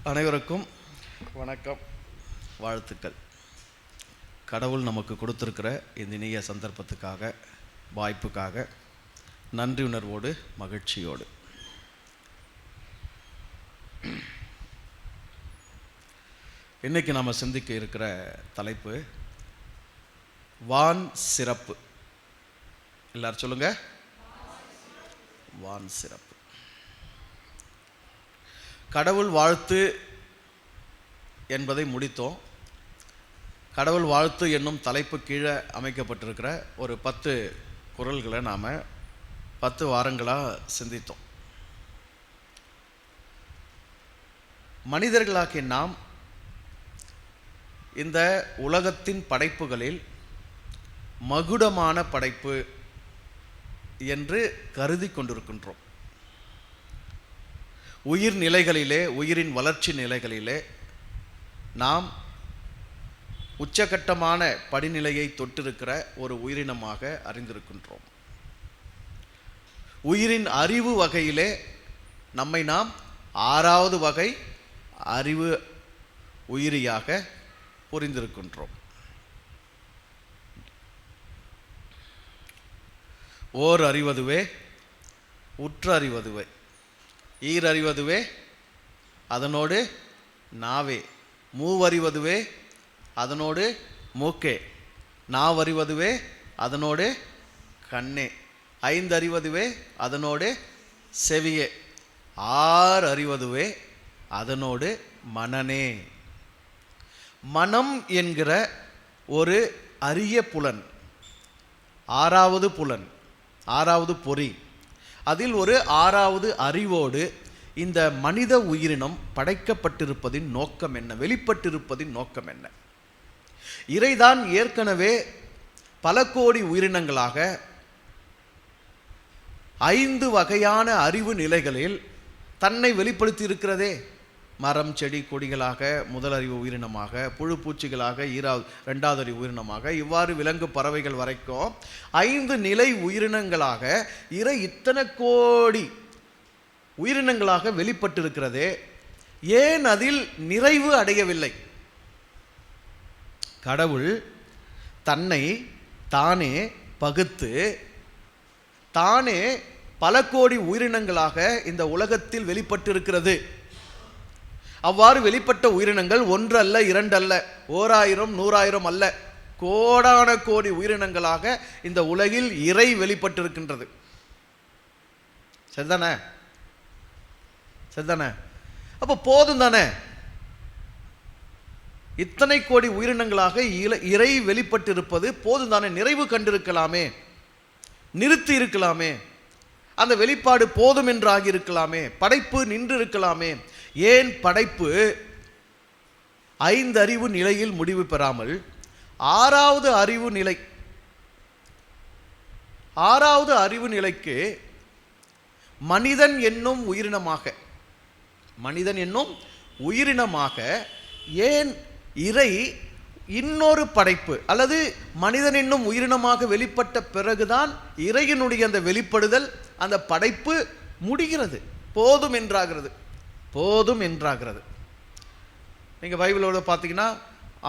அனைவருக்கும் வணக்கம், வாழ்த்துக்கள். கடவுள் நமக்கு கொடுத்திருக்கிற இந்த இனிய சந்தர்ப்பத்துக்காக, வாய்ப்புக்காக நன்றி உணர்வோடு, மகிழ்ச்சியோடு இன்னைக்கு நாம் சிந்திக்க இருக்கிற தலைப்பு வான் சிறப்பு. எல்லாரும் சொல்லுங்க, வான் சிறப்பு. கடவுள் வாழ்த்து என்பதை முடித்தோம். கடவுள் வாழ்த்து என்னும் தலைப்பு கீழே அமைக்கப்பட்டிருக்கிற ஒரு 10 குறள்களை நாம் 10 வாரங்களாக சிந்தித்தோம். மனிதர்களாகிய நாம் இந்த உலகத்தின் படைப்புகளில் மகுடமான படைப்பு என்று கருதி கொண்டிருக்கின்றோம். உயிர் நிலைகளிலே, உயிரின் வளர்ச்சி நிலைகளிலே நாம் உச்சகட்டமான படிநிலையை தொட்டிருக்கிற ஒரு உயிரினமாக அறிந்திருக்கின்றோம். உயிரின் அறிவு வகையிலே நம்மை நாம் 6வது வகை அறிவு உயிரியாக புரிந்திருக்கின்றோம். ஓர் அறிவதுவே உற்று அறிவதுவே, ஈரறிவதுவே அதனோடு நாவே, மூவறிவதுவே அதனோடு மூக்கே, நாவறிவதுவே அதனோடு கண்ணே, 5 அறிவதுவே அதனோடு செவியே, 6 அறிவதுவே அதனோடு மனனே. மனம் என்கிற ஒரு அரிய புலன், 6வது புலன், 6வது பொறி, அதில் ஒரு 6வது அறிவோடு இந்த மனித உயிரினம் படைக்கப்பட்டிருப்பதின் நோக்கம் என்ன, வெளிப்பட்டிருப்பதின் நோக்கம் என்ன? இறைதான் ஏற்கனவே பல கோடி உயிரினங்களாக 5 வகையான அறிவு நிலைகளில் தன்னை வெளிப்படுத்தி இருக்கிறதே. மரம், செடி, கொடிகளாக முதலறிவு உயிரினமாக, புழு பூச்சிகளாக 2வது அறிவு உயிரினமாக, இவ்வாறு விலங்கு பறவைகள் வரைக்கும் 5 நிலை உயிரினங்களாக இறை இத்தனை கோடி உயிரினங்களாக வெளிப்பட்டிருக்கிறதே. ஏன் அதில் நிறைவு அடையவில்லை? கடவுள் தன்னை தானே பகுத்து தானே பல கோடி உயிரினங்களாக இந்த உலகத்தில் வெளிப்பட்டிருக்கிறது. அவ்வாறு வெளிப்பட்ட உயிரினங்கள் 1 அல்ல, 2 அல்ல, 1000, 100,000 அல்ல, கோடான கோடி உயிரினங்களாக இந்த உலகில் இறை வெளிப்பட்டிருக்கின்றது. சரிதானே? சரிதானே? அப்போ போதும் தானே? இத்தனை கோடி உயிரினங்களாக இறை வெளிப்பட்டிருப்பது போதும் தானே? நிறைவு கண்டிருக்கலாமே, நிறுத்தி இருக்கலாமே, அந்த வெளிப்பாடு போதும் என்று ஆகியிருக்கலாமே, படைப்பு நின்று இருக்கலாமே. ஏன் படைப்பு 5 அறிவு நிலையில் முடிவு பெறாமல் 6வது அறிவு நிலை, 6வது அறிவு நிலைக்கு மனிதன் என்னும் உயிரினமாக, மனிதன் என்னும் உயிரினமாக ஏன் இறை இன்னொரு படைப்பு அல்லது மனிதன் என்னும் உயிரினமாக வெளிப்பட்ட பிறகுதான் இறையினுடைய அந்த வெளிப்படுதல், அந்த படைப்பு முடிகிறது, போதும் என்றாகிறது, போதும் என்றாகிறது. நீங்கள் பைபிளோட பார்த்தீங்கன்னா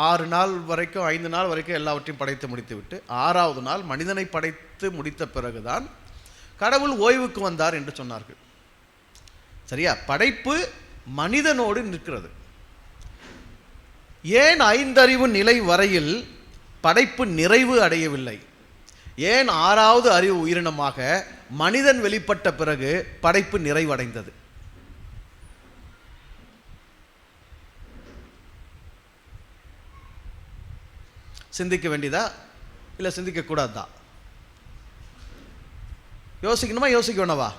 6 நாள் வரைக்கும், 5 நாள் வரைக்கும் எல்லாவற்றையும் படைத்து முடித்து விட்டு 6வது நாள் மனிதனை படைத்து முடித்த பிறகுதான் கடவுள் ஓய்வுக்கு வந்தார் என்று சொன்னார்கள். சரியா? படைப்பு மனிதனோடு நிற்கிறது. ஏன் 5 அறிவு நிலை வரையில் படைப்பு நிறைவு அடையவில்லை? ஏன் 6வது அறிவு உயிரினமாக மனிதன் வெளிப்பட்ட பிறகு படைப்பு நிறைவடைந்தது? சிந்திக்க வேண்டியதா இல்லை சிந்திக்க கூடாதா? யோசிக்கணுமா, யோசிக்க வேணவா?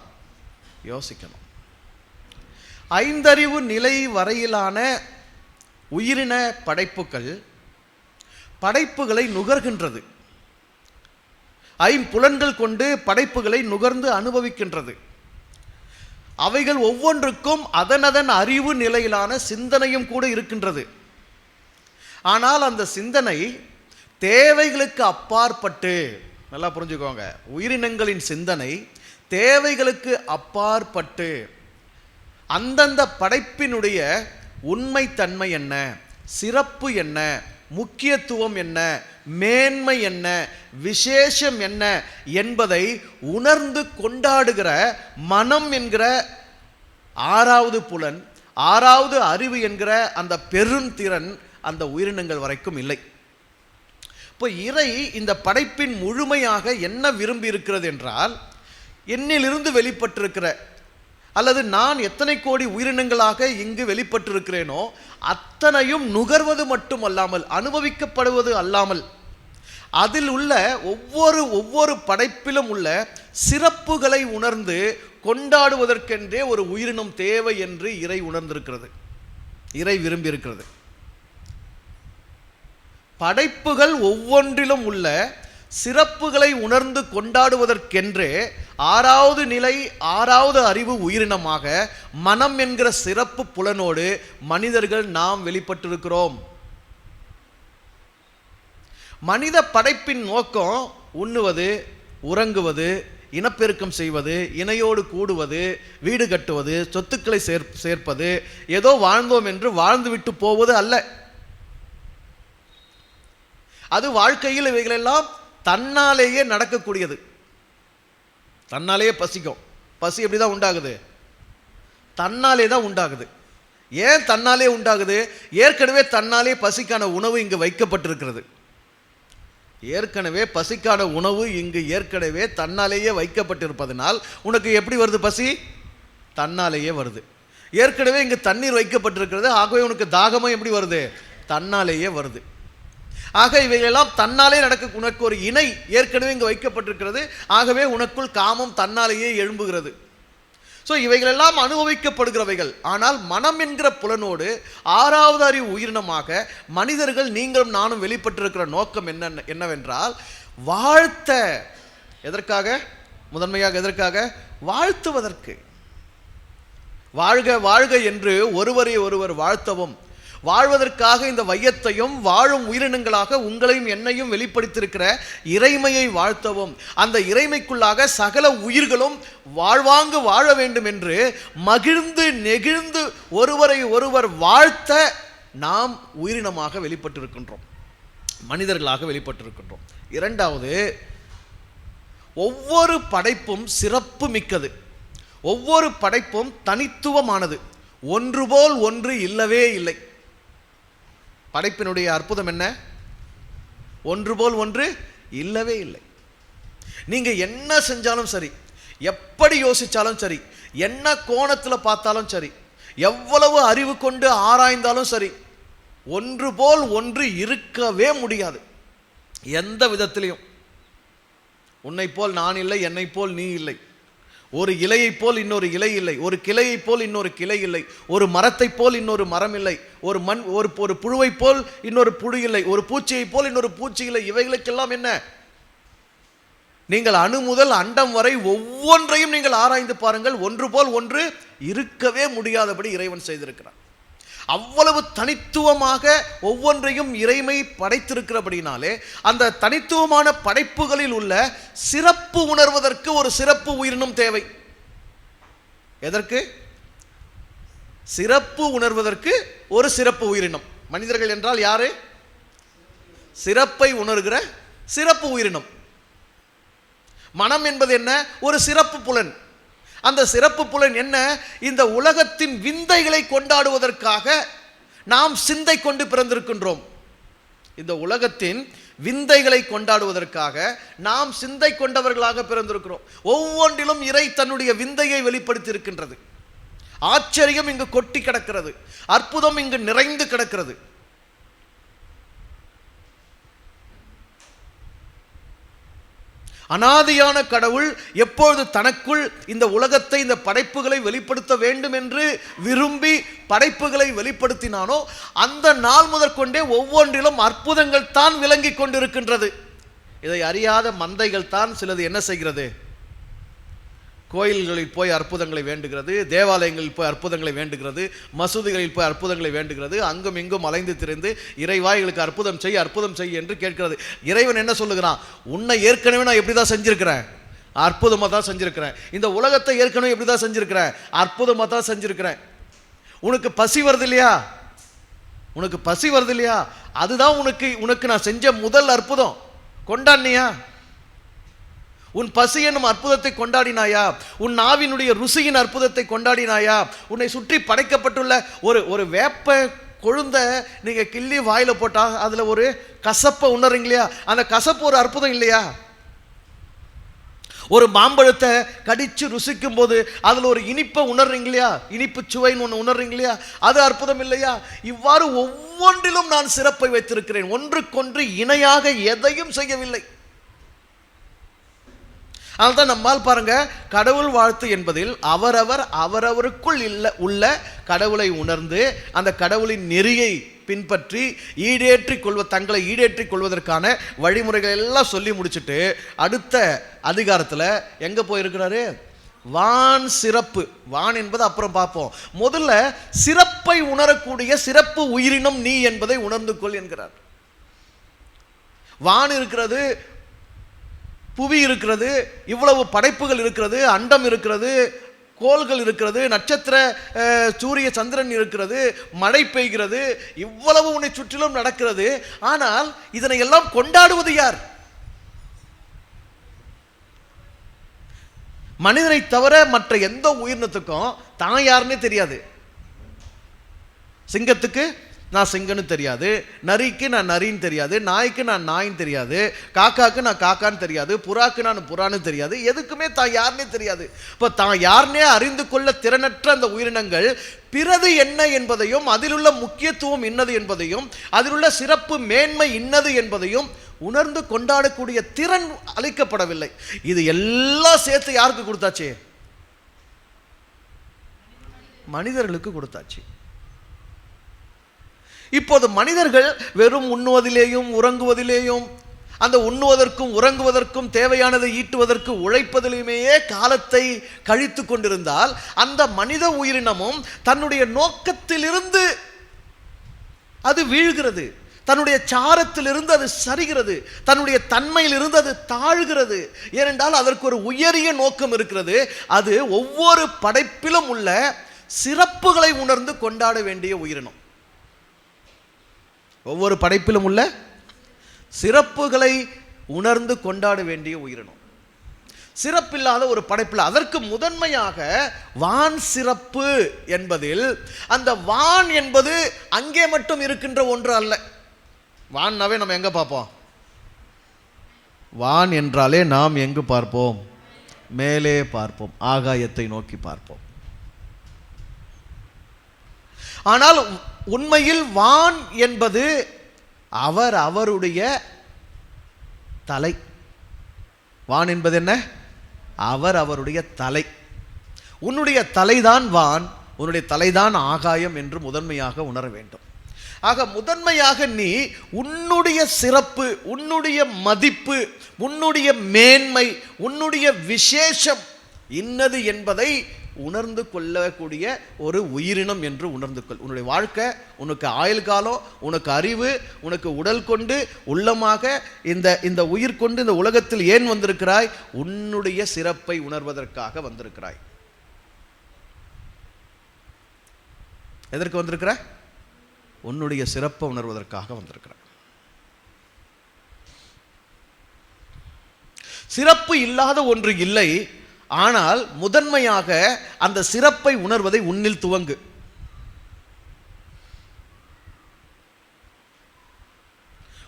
யோசிக்கணும். 5 அறிவு நிலை வரையிலான உயிரின படைப்புகள் படைப்புகளை நுகர்கின்றது. 5 புலன்கள் கொண்டு படைப்புகளை நுகர்ந்து அனுபவிக்கின்றது. அவைகள் ஒவ்வொன்றுக்கும் அதனதன் அறிவு நிலையிலான சிந்தனையும் கூட இருக்கின்றது. ஆனால் அந்த சிந்தனை தேவைகளுக்கு அப்பாற்பட்டு, நல்லா புரிஞ்சுக்கோங்க, உயிரினங்களின் சிந்தனை தேவைகளுக்கு அப்பாற்பட்டு அந்தந்த படைப்பினுடைய உண்மைத்தன்மை என்ன, சிறப்பு என்ன, முக்கியத்துவம் என்ன, மேன்மை என்ன, விசேஷம் என்ன என்பதை உணர்ந்து கொண்டாடுகிற மனம் என்கிற ஆறாவது புலன், ஆறாவது அறிவு என்கிற அந்த பெருந்திறன் அந்த உயிரினங்கள் வரைக்கும் இல்லை. இப்போ இறை இந்த படைப்பின் முழுமையாக என்ன விரும்பி இருக்கிறது என்றால், என்னிலிருந்து வெளிப்பட்டிருக்கிற அல்லது நான் எத்தனை கோடி உயிரினங்களாக இங்கு வெளிப்பட்டிருக்கிறேனோ அத்தனையும் நுகர்வது மட்டுமல்லாமல், அனுபவிக்கப்படுவது அல்லாமல், அதில் உள்ள ஒவ்வொரு படைப்பிலும் உள்ள சிறப்புகளை உணர்ந்து கொண்டாடுவதற்கென்றே ஒரு உயிரினம் தேவை என்று இறை உணர்ந்திருக்கிறது, இறை விரும்பி இருக்கிறது. படைப்புகள் ஒவ்வொன்றிலும் உள்ள சிறப்புகளை உணர்ந்து கொண்டாடுவதற்கென்றே ஆறாவது நிலை, ஆறாவது அறிவு உயிரினமாக மனம் என்கிற சிறப்பு புலனோடு மனிதர்கள் நாம் வெளிப்பட்டிருக்கிறோம். மனித படைப்பின் நோக்கம் உண்ணுவது, உறங்குவது, இனப்பெருக்கம் செய்வது, இணையோடு கூடுவது, வீடு கட்டுவது, சொத்துக்களை சேர்ப்பது, ஏதோ வாழ்ந்தோம் என்று வாழ்ந்துவிட்டு போவது அல்ல. அது வாழ்க்கையில் இவைகளெல்லாம் தன்னாலேயே நடக்கக்கூடியது. தன்னாலேயே பசிக்கும். பசி எப்படி தான் உண்டாகுது? தன்னாலே தான் உண்டாகுது. ஏன் தன்னாலே உண்டாகுது? ஏற்கனவே தன்னாலே பசிக்கான உணவு இங்கு வைக்கப்பட்டிருக்கிறது. ஏற்கனவே பசிக்கான உணவு இங்கு ஏற்கனவே தன்னாலேயே வைக்கப்பட்டிருப்பதனால் உனக்கு எப்படி வருது பசி? தன்னாலேயே வருது. ஏற்கனவே இங்கு தண்ணீர் வைக்கப்பட்டிருக்கிறது, ஆகவே உனக்கு தாகமும் எப்படி வருது? தன்னாலேயே வருது. ஆக இவைகளெல்லாம் தன்னாலே நடக்க, உனக்கு ஒரு இணை ஏற்கனவே இங்கு வைக்கப்பட்டிருக்கிறது, ஆகவே உனக்குள் காமம் தன்னாலேயே எழும்புகிறது. ஸோ இவைகளெல்லாம் அனுபவிக்கப்படுகிறவைகள். ஆனால் மனம் என்கிற புலனோடு ஆறாவது அறிவு உயிரினமாக மனிதர்கள் நீங்களும் நானும் வெளிப்பட்டிருக்கிற நோக்கம் என்னவென்றால் வாழ்த்த. எதற்காக? முதன்மையாக எதற்காக? வாழ்த்துவதற்கு. வாழ்க வாழ்க என்று ஒருவரை ஒருவர் வாழ்த்தவும், வாழ்வதற்காக இந்த வையத்தையும் வாழும் உயிரினங்களாக உங்களையும் என்னையும் வெளிப்படுத்தியிருக்கிற இறைமையை வாழ்த்தவும், அந்த இறைமைக்குள்ளாக சகல உயிர்களும் வாழ்வாங்கு வாழ வேண்டும் என்று மகிழ்ந்து நெகிழ்ந்து ஒருவரை ஒருவர் வாழ்த்த நாம் உயிரினமாக வெளிப்பட்டிருக்கின்றோம், மனிதர்களாக வெளிப்பட்டிருக்கின்றோம். இரண்டாவது, ஒவ்வொரு படைப்பும் சிறப்பு மிக்கது, ஒவ்வொரு படைப்பும் தனித்துவமானது, ஒன்றுபோல் ஒன்று இல்லவே இல்லை. படைப்பினுடைய அற்புதம் என்ன? ஒன்றுபோல் ஒன்று இல்லவே இல்லை. நீங்க என்ன செஞ்சாலும் சரி, எப்படி யோசிச்சாலும் சரி, என்ன கோணத்தில் பார்த்தாலும் சரி, எவ்வளவு அறிவு கொண்டு ஆராய்ந்தாலும் சரி, ஒன்று போல் ஒன்று இருக்கவே முடியாது. எந்த விதத்திலையும் உன்னை போல் நான் இல்லை, என்னை போல் நீ இல்லை, ஒரு இலையை போல் இன்னொரு இலை இல்லை, ஒரு கிளையை போல் இன்னொரு கிளை இல்லை, ஒரு மரத்தை போல் இன்னொரு மரம் இல்லை, ஒரு ஒரு புழுவை போல் இன்னொரு புழு இல்லை, ஒரு பூச்சியை போல் இன்னொரு பூச்சி இல்லை. இவைகளுக்கெல்லாம் என்ன? நீங்கள் அணு முதல் அண்டம் வரை ஒவ்வொன்றையும் நீங்கள் ஆராய்ந்து பாருங்கள், ஒன்று போல் ஒன்று இருக்கவே முடியாதபடி இறைவன் செய்திருக்கிறார். அவ்வளவு தனித்துவமாக ஒவ்வொன்றையும் இறைமை படைத்திருக்கிறபடினாலே அந்த தனித்துவமான படைப்புகளில் உள்ள சிறப்பு உணர்வதற்கு ஒரு சிறப்பு உயிரினம் தேவை. எதற்கு? சிறப்பு உணர்வதற்கு ஒரு சிறப்பு உயிரினம். மனிதர்கள் என்றால் யாரு? சிறப்பை உணர்கிற சிறப்பு உயிரினம். மனம் என்பது என்ன? ஒரு சிறப்பு புலன். அந்த சிறப்பு புலன் என்ன? இந்த உலகத்தின் விந்தைகளை கொண்டாடுவதற்காக நாம் சிந்தை கொண்டு பிறந்திருக்கின்றோம். இந்த உலகத்தின் விந்தைகளை கொண்டாடுவதற்காக நாம் சிந்தை கொண்டவர்களாக பிறந்திருக்கிறோம். ஒவ்வொன்றிலும் இறை தன்னுடைய விந்தையை வெளிப்படுத்தி இருக்கின்றது. ஆச்சரியம் இங்கு கொட்டி கிடக்கிறது, அற்புதம் இங்கு நிறைந்து கிடக்கிறது. அனாதியான கடவுள் எப்பொழுது தனக்குள் இந்த உலகத்தை, இந்த படைப்புகளை வெளிப்படுத்த வேண்டும் என்று விரும்பி படைப்புகளை வெளிப்படுத்தினானோ அந்த நாள் முதற்கொண்டே ஒவ்வொன்றிலும் அற்புதங்கள் தான் விளங்கி கொண்டிருக்கின்றது. இதை அறியாத மந்தைகள் தான் சிலது என்ன செய்கிறது? கோயில்களில் போய் அற்புதங்களை வேண்டுகிறது, தேவாலயங்களில் போய் அற்புதங்களை வேண்டுகிறது, மசூதிகளில் போய் அற்புதங்களை வேண்டுகிறது, அங்கும் இங்கும் அலைந்து திரிந்து இறைவாய்களுக்கு அற்புதம் செய் அற்புதம் செய் என்று கேட்கிறது. இறைவன் என்ன சொல்லுகிறான்? உன்னை ஏற்கனவே நான் எப்படி தான் செஞ்சிருக்கிறேன்? அற்புதமாக தான் செஞ்சிருக்கிறேன். இந்த உலகத்தை ஏற்கனவே எப்படி தான் செஞ்சிருக்கிறேன்? அற்புதமாக தான் செஞ்சிருக்கிறேன். உனக்கு பசி வருது இல்லையா, உனக்கு பசி வருது இல்லையா, அதுதான் உனக்கு நான் செஞ்ச முதல் அற்புதம். கொண்டாடினியா? உன் பசி என்னும் அற்புதத்தை கொண்டாடினாயா? உன் நாவினுடைய ருசியின் அற்புதத்தை கொண்டாடினாயா? உன்னை சுற்றி படைக்கப்பட்டுள்ள ஒரு வேப்ப கொழுந்த நீங்க கிள்ளி வாயில போட்டா அதுல ஒரு கசப்பை உணர்றீங்க இல்லையா? அந்த கசப்பு ஒரு அற்புதம் இல்லையா? ஒரு மாம்பழத்தை கடிச்சு ருசிக்கும் போது அதுல ஒரு இனிப்பை உணர்றீங்க இல்லையா? இனிப்பு சுவைன்னு ஒன்று உணர்றீங்க இல்லையா? அது அற்புதம் இல்லையா? இவ்வாறு ஒவ்வொன்றிலும் நான் சிறப்பை வைத்திருக்கிறேன். ஒன்றுக்கொன்று இணையாக எதையும் செய்யவில்லை. அதனால்தான் நம்மால் பாருங்க, கடவுள் வாழ்த்து என்பதில் அவரவருக்குள் உள்ள கடவுளை உணர்ந்து அந்த கடவுளின் நெறியை பின்பற்றி தங்களை ஈடேற்றிக் கொள்வதற்கான வழிமுறைகள் எல்லாம் சொல்லி முடிச்சுட்டு அடுத்த அதிகாரத்தில் எங்க போயிருக்கிறாரு? வான் சிறப்பு. வான் என்பது அப்புறம் பார்ப்போம். முதல்ல சிறப்பை உணரக்கூடிய சிறப்பு உயிரினம் நீ என்பதை உணர்ந்து கொள் என்கிறார். வான் இருக்கிறது, புவி இருக்கிறது, இவ்வளவு படைப்புகள் இருக்கிறது, அண்டம் இருக்கிறது, கோள்கள் இருக்கிறது, நட்சத்திர சூரிய சந்திரன் இருக்கிறது, மழை பெய்கிறது, இவ்வளவு உன்னை சுற்றிலும் நடக்கிறது. ஆனால் இதனை எல்லாம் கொண்டாடுவது யார்? மனிதனை தவிர மற்ற எந்த உயிரினத்துக்கும் தான் யாருன்னே தெரியாது. சிங்கத்துக்கு நான் சிங்கன்னு தெரியாது, நரிக்கு நான் நரின்னு தெரியாது, நாய்க்கு நான் நாயின்னு தெரியாது, காக்காக்கு நான் காக்கான்னு தெரியாது, புறாக்கு நான் புறான்னு தெரியாது, எதுக்குமே தான் யாருன்னே தெரியாது. இப்போ தான் யாருன்னே அறிந்து கொள்ள திறனற்ற அந்த உயிரினங்கள் பிறது என்ன என்பதையும் அதிலுள்ள முக்கியத்துவம் இன்னது என்பதையும் அதிலுள்ள சிறப்பு மேன்மை இன்னது என்பதையும் உணர்ந்து கொண்டாடக்கூடிய திறன் அளிக்கப்படவில்லை. இது எல்லாம் சேர்த்து யாருக்கு கொடுத்தாச்சு? மனிதர்களுக்கு கொடுத்தாச்சு. இப்போது மனிதர்கள் வெறும் உண்ணுவதிலேயும் உறங்குவதிலேயும், அந்த உண்ணுவதற்கும் உறங்குவதற்கும் தேவையானதை ஈட்டுவதற்கு உழைப்பதிலுமே காலத்தை கழித்து கொண்டிருந்தால் அந்த மனித உயிரினமும் தன்னுடைய நோக்கத்திலிருந்து அது வீழ்கிறது, தன்னுடைய சாரத்திலிருந்து அது சரிகிறது, தன்னுடைய தன்மையிலிருந்து அது தாழ்கிறது. ஏனென்றால் அதற்கு ஒரு உயரிய நோக்கம் இருக்கிறது. அது ஒவ்வொரு படைப்பிலும் உள்ள சிறப்புகளை உணர்ந்து கொண்டாட வேண்டிய உயிரினம். ஒவ்வொரு படைப்பிலும் உள்ள சிறப்புகளை உணர்ந்து கொண்டாட வேண்டிய உயிரினம். சிறப்பில்லாத ஒரு படைப்பில் அதற்கு முதன்மையாக வான் சிறப்பு என்பதில், அந்த வான் என்பது அங்கே மட்டும் இருக்கின்ற ஒன்று அல்ல. வான்னாவே நம்ம எங்க பார்ப்போம்? வான் என்றாலே நாம் எங்கு பார்ப்போம்? மேலே பார்ப்போம், ஆகாயத்தை நோக்கி பார்ப்போம். ஆனால் உண்மையில் வான் என்பது அவருடைய தலை. வான் என்பது என்ன? அவருடைய தலை. உன்னுடைய தலைதான் வான், உன்னுடைய தலைதான் ஆகாயம் என்று முதன்மையாக உணர வேண்டும். ஆக முதன்மையாக நீ உன்னுடைய சிறப்பு, உன்னுடைய மதிப்பு, உன்னுடைய மேன்மை, உன்னுடைய விசேஷம் இன்னது என்பதை உணர்ந்து கொள்ளக்கூடிய ஒரு உயிரினம் என்று உணர்ந்து கொள். உன்னுடைய வாழ்க்கை, உனக்கு ஆயுள் காலம், உனக்கு அறிவு, உனக்கு உடல் கொண்டு உள்ளமாக இந்த உயிர் கொண்டு இந்த உலகத்தில் ஏன் வந்திருக்கிறாய்? உன்னுடைய சிறப்பை உணர்வதற்காக வந்திருக்கிறாய். எதற்கு வந்திருக்கிறாய்? உன்னுடைய சிறப்பை உணர்வதற்காக வந்திருக்கிறாய். சிறப்பு இல்லாத ஒன்று இல்லை. ஆனால் முதன்மையாக அந்த சிறப்பை உணர்வதை உன்னில் துவங்கு.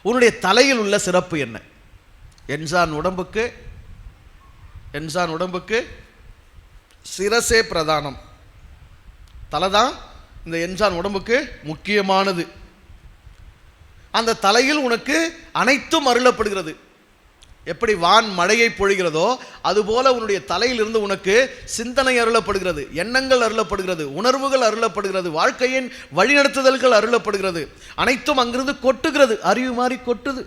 உன்னுடைய தலையில் உள்ள சிறப்பு என்ன? என்சான் உடம்புக்கு சிரசே பிரதானம். தலைதான் இந்த என்சான் உடம்புக்கு முக்கியமானது. அந்த தலையில் உனக்கு அனைத்தும் அருளப்படுகிறது. எப்படி வான் மழையை பொழிகிறதோ அதுபோல உன்னுடைய தலையிலிருந்து உனக்கு சிந்தனை அருளப்படுகிறது, எண்ணங்கள் அருளப்படுகிறது, உணர்வுகள் அருளப்படுகிறது, வாழ்க்கையின் வழிநடத்துதல்கள் அருளப்படுகிறது. அனைத்தும் அங்கிருந்து கொட்டுகிறது, அறிவு மாறி கொட்டுது.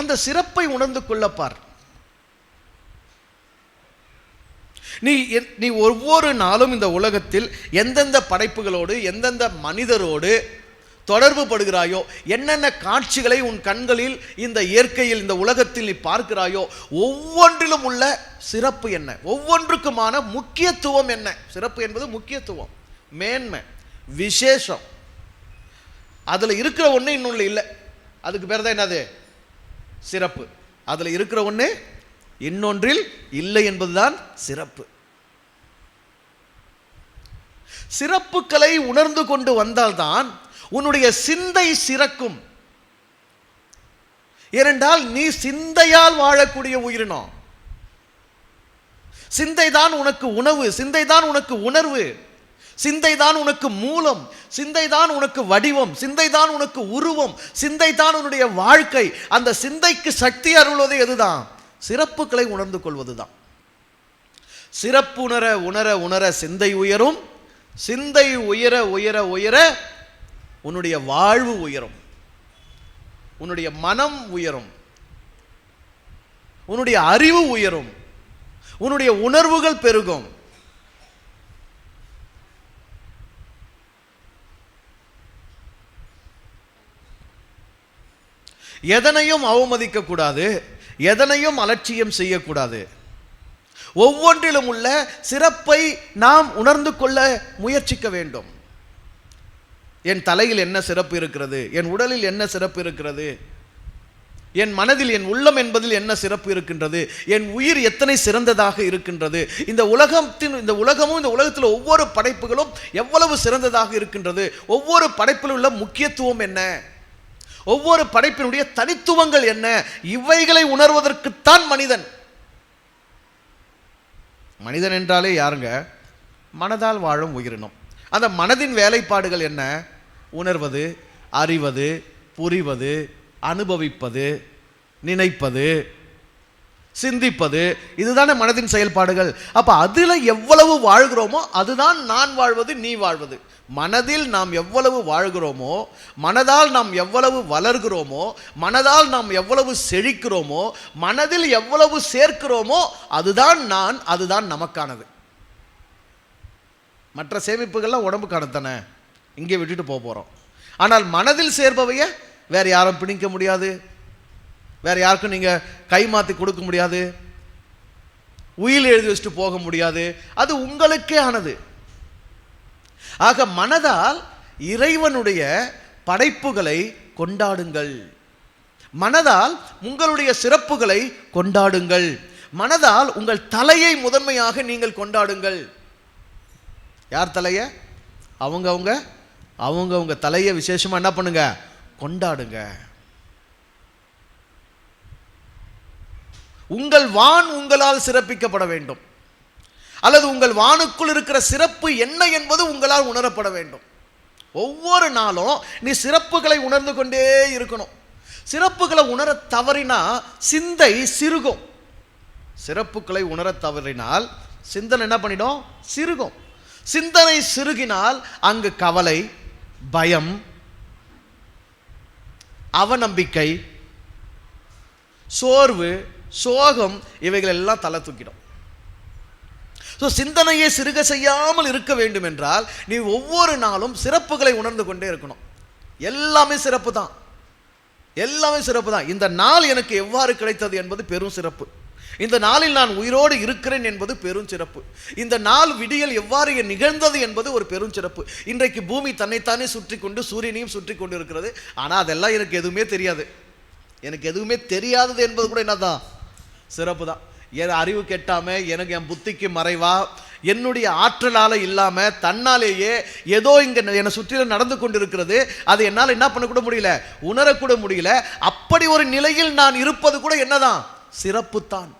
அந்த சிறப்பை உணர்ந்து கொள்ளப்பார். நீ ஒவ்வொரு நாளும் இந்த உலகத்தில் எந்தெந்த படைப்புகளோடு, எந்தெந்த மனிதரோடு தொடர்பு படுகிறாயோ, என்னென்ன காட்சிகளை உன் கண்களில் இந்த இயற்கையில் இந்த உலகத்தில் நீ பார்க்கிறாயோ, ஒவ்வொன்றிலும் உள்ள சிறப்பு என்ன, ஒவ்வொன்றுக்குமான முக்கியத்துவம் என்ன. சிறப்பு என்பது முக்கியத்துவம், மேன்மை, விசேஷம். அதுல இருக்கிற ஒண்ணு இன்னொன்னு இல்லை, அதுக்கு பேர் தான் என்னது? சிறப்பு. அதுல இருக்கிற ஒண்ணு இன்னொன்றில் இல்லை என்பதுதான் சிறப்பு. சிறப்புகளை உணர்ந்து கொண்டு வந்தால்தான் உன்னுடைய சிந்தை சிறக்கும். ஏனென்றால் நீ சிந்தையால் வாழக்கூடிய உயிரினம். சிந்தை தான் உனக்கு உணவு, சிந்தை தான் உனக்கு உணர்வு, சிந்தை தான் உனக்கு மூலம், சிந்தை தான் உனக்கு வடிவம், சிந்தை தான் உனக்கு உருவம், சிந்தை தான் உன்னுடைய வாழ்க்கை. அந்த சிந்தைக்கு சக்தி அருள்வது எதுதான்? சிறப்புகளை உணர்ந்து கொள்வதுதான். சிறப்பு உணர உணர உணர சிந்தை உயரும், சிந்தை உயர உயர உயர உன்னுடைய வாழ்வு உயரும், உன்னுடைய மனம் உயரும், உன்னுடைய அறிவு உயரும், உன்னுடைய உணர்வுகள் பெருகும். எதனையும் அவமதிக்க கூடாது, எதனையும் அலட்சியம் செய்யக்கூடாது. ஒவ்வொன்றிலும் உள்ள சிறப்பை நாம் உணர்ந்து கொள்ள முயற்சிக்க வேண்டும். என் தலையில் என்ன சிறப்பு இருக்கிறது, என் உடலில் என்ன சிறப்பு இருக்கிறது, என் மனதில் என் உள்ளம் என்பதில் என்ன சிறப்பு இருக்கின்றது, என் உயிர் எத்தனை சிறந்ததாக இருக்கின்றது, இந்த உலகமும் இந்த உலகத்தில் ஒவ்வொரு படைப்புகளும் எவ்வளவு சிறந்ததாக இருக்கின்றது, ஒவ்வொரு படைப்பில் உள்ள முக்கியத்துவம் என்ன, ஒவ்வொரு படைப்பினுடைய தனித்துவங்கள் என்ன, இவைகளை உணர்வதற்குத்தான் மனிதன். மனிதன் என்றாலே யாருங்க? மனதால் வாழும் உயிரினம். அந்த மனதின் வேலைப்பாடுகள் என்ன? உணர்வது, அறிவது, புரிவது, அனுபவிப்பது, நினைப்பது, சிந்திப்பது, இதுதானே மனதின் செயல்பாடுகள். அப்ப அதுல எவ்வளவு வாழ்கிறோமோ அதுதான் நான் வாழ்வது, நீ வாழ்வது. மனதில் நாம் எவ்வளவு வாழ்கிறோமோ, மனதால் நாம் எவ்வளவு வளர்கிறோமோ, மனதால் நாம் எவ்வளவு செழிக்கிறோமோ, மனதில் எவ்வளவு சேர்க்கிறோமோ அதுதான் நான், அதுதான் நமக்கானது. மற்ற சேமிப்புகள்லாம் உடம்புக்கானதானே, இங்கே விட்டுட்டு போறோம். ஆனால் மனதில் சேர்பவைய வேற யாரும் பிடிக்க முடியாது, வேற யாருக்கும் நீங்க கை மாத்தி கொடுக்க முடியாது, உயில் எழுதி வச்சுட்டு போக முடியாது, அது உங்களுக்கே ஆனது. ஆக மனதால் இறைவனுடைய படைப்புகளை கொண்டாடுங்கள், மனதால் உங்களுடைய சிறப்புகளை கொண்டாடுங்கள், மனதால் உங்கள் தலையை முதன்மையாக நீங்கள் கொண்டாடுங்கள். யார் தலைய? அவங்க தலையை விசேஷமா என்ன பண்ணுங்க? கொண்டாடுங்க. உங்கள் வான் உங்களால் சிறப்பிக்கப்பட வேண்டும், அல்லது உங்கள் வானுக்குள் இருக்கிற சிறப்பு என்ன என்பது உங்களால் உணரப்பட வேண்டும். ஒவ்வொரு நாளும் நீ சிறப்புகளை உணர்ந்து கொண்டே இருக்கணும். சிறப்புகளை உணர தவறினா சிந்தை சிறுகும். சிறப்புகளை உணர தவறினால் சிந்தனை என்ன பண்ணிடும்? சிறுகும். சிந்தனை சிறுகினால் அங்கு கவலை, பயம், அவநம்பிக்கை, சோர்வு, சோகம் இவைகள் எல்லாம் தலை தூக்கிடும். சிந்தனையை சிறுக செய்யாமல் இருக்க வேண்டும் என்றால் நீ ஒவ்வொரு நாளும் சிறப்புகளை உணர்ந்து கொண்டே இருக்கணும். எல்லாமே சிறப்பு தான், எல்லாமே சிறப்பு தான். இந்த நாள் எனக்கு எவ்வாறு கிடைத்தது என்பது பெரும் சிறப்பு. இந்த நாளில் நான் உயிரோடு இருக்கிறேன் என்பது பெரும் சிறப்பு. இந்த நாள் விடியல் எவ்வாறு நிகழ்ந்தது என்பது ஒரு பெரும் சிறப்பு. இன்றைக்கு பூமி தன்னைத்தானே சுற்றி கொண்டு சூரியனையும் சுற்றி கொண்டு இருக்கிறது. ஆனால் அதெல்லாம் எனக்கு எதுவுமே தெரியாது. எனக்கு எதுவுமே தெரியாதது என்பது கூட என்னதான்? சிறப்பு தான். என் அறிவு கெட்டாம, எனக்கு என் புத்திக்கு மறைவா, என்னுடைய ஆற்றலால இல்லாம தன்னாலேயே ஏதோ இங்க என்னை சுற்றிலும் நடந்து கொண்டிருக்கிறது. அது என்னால் என்ன பண்ணக்கூட முடியல, உணரக்கூட முடியல. அப்படி ஒரு நிலையில் நான் இருப்பது கூட என்னதான்? சிறப்பு தான்.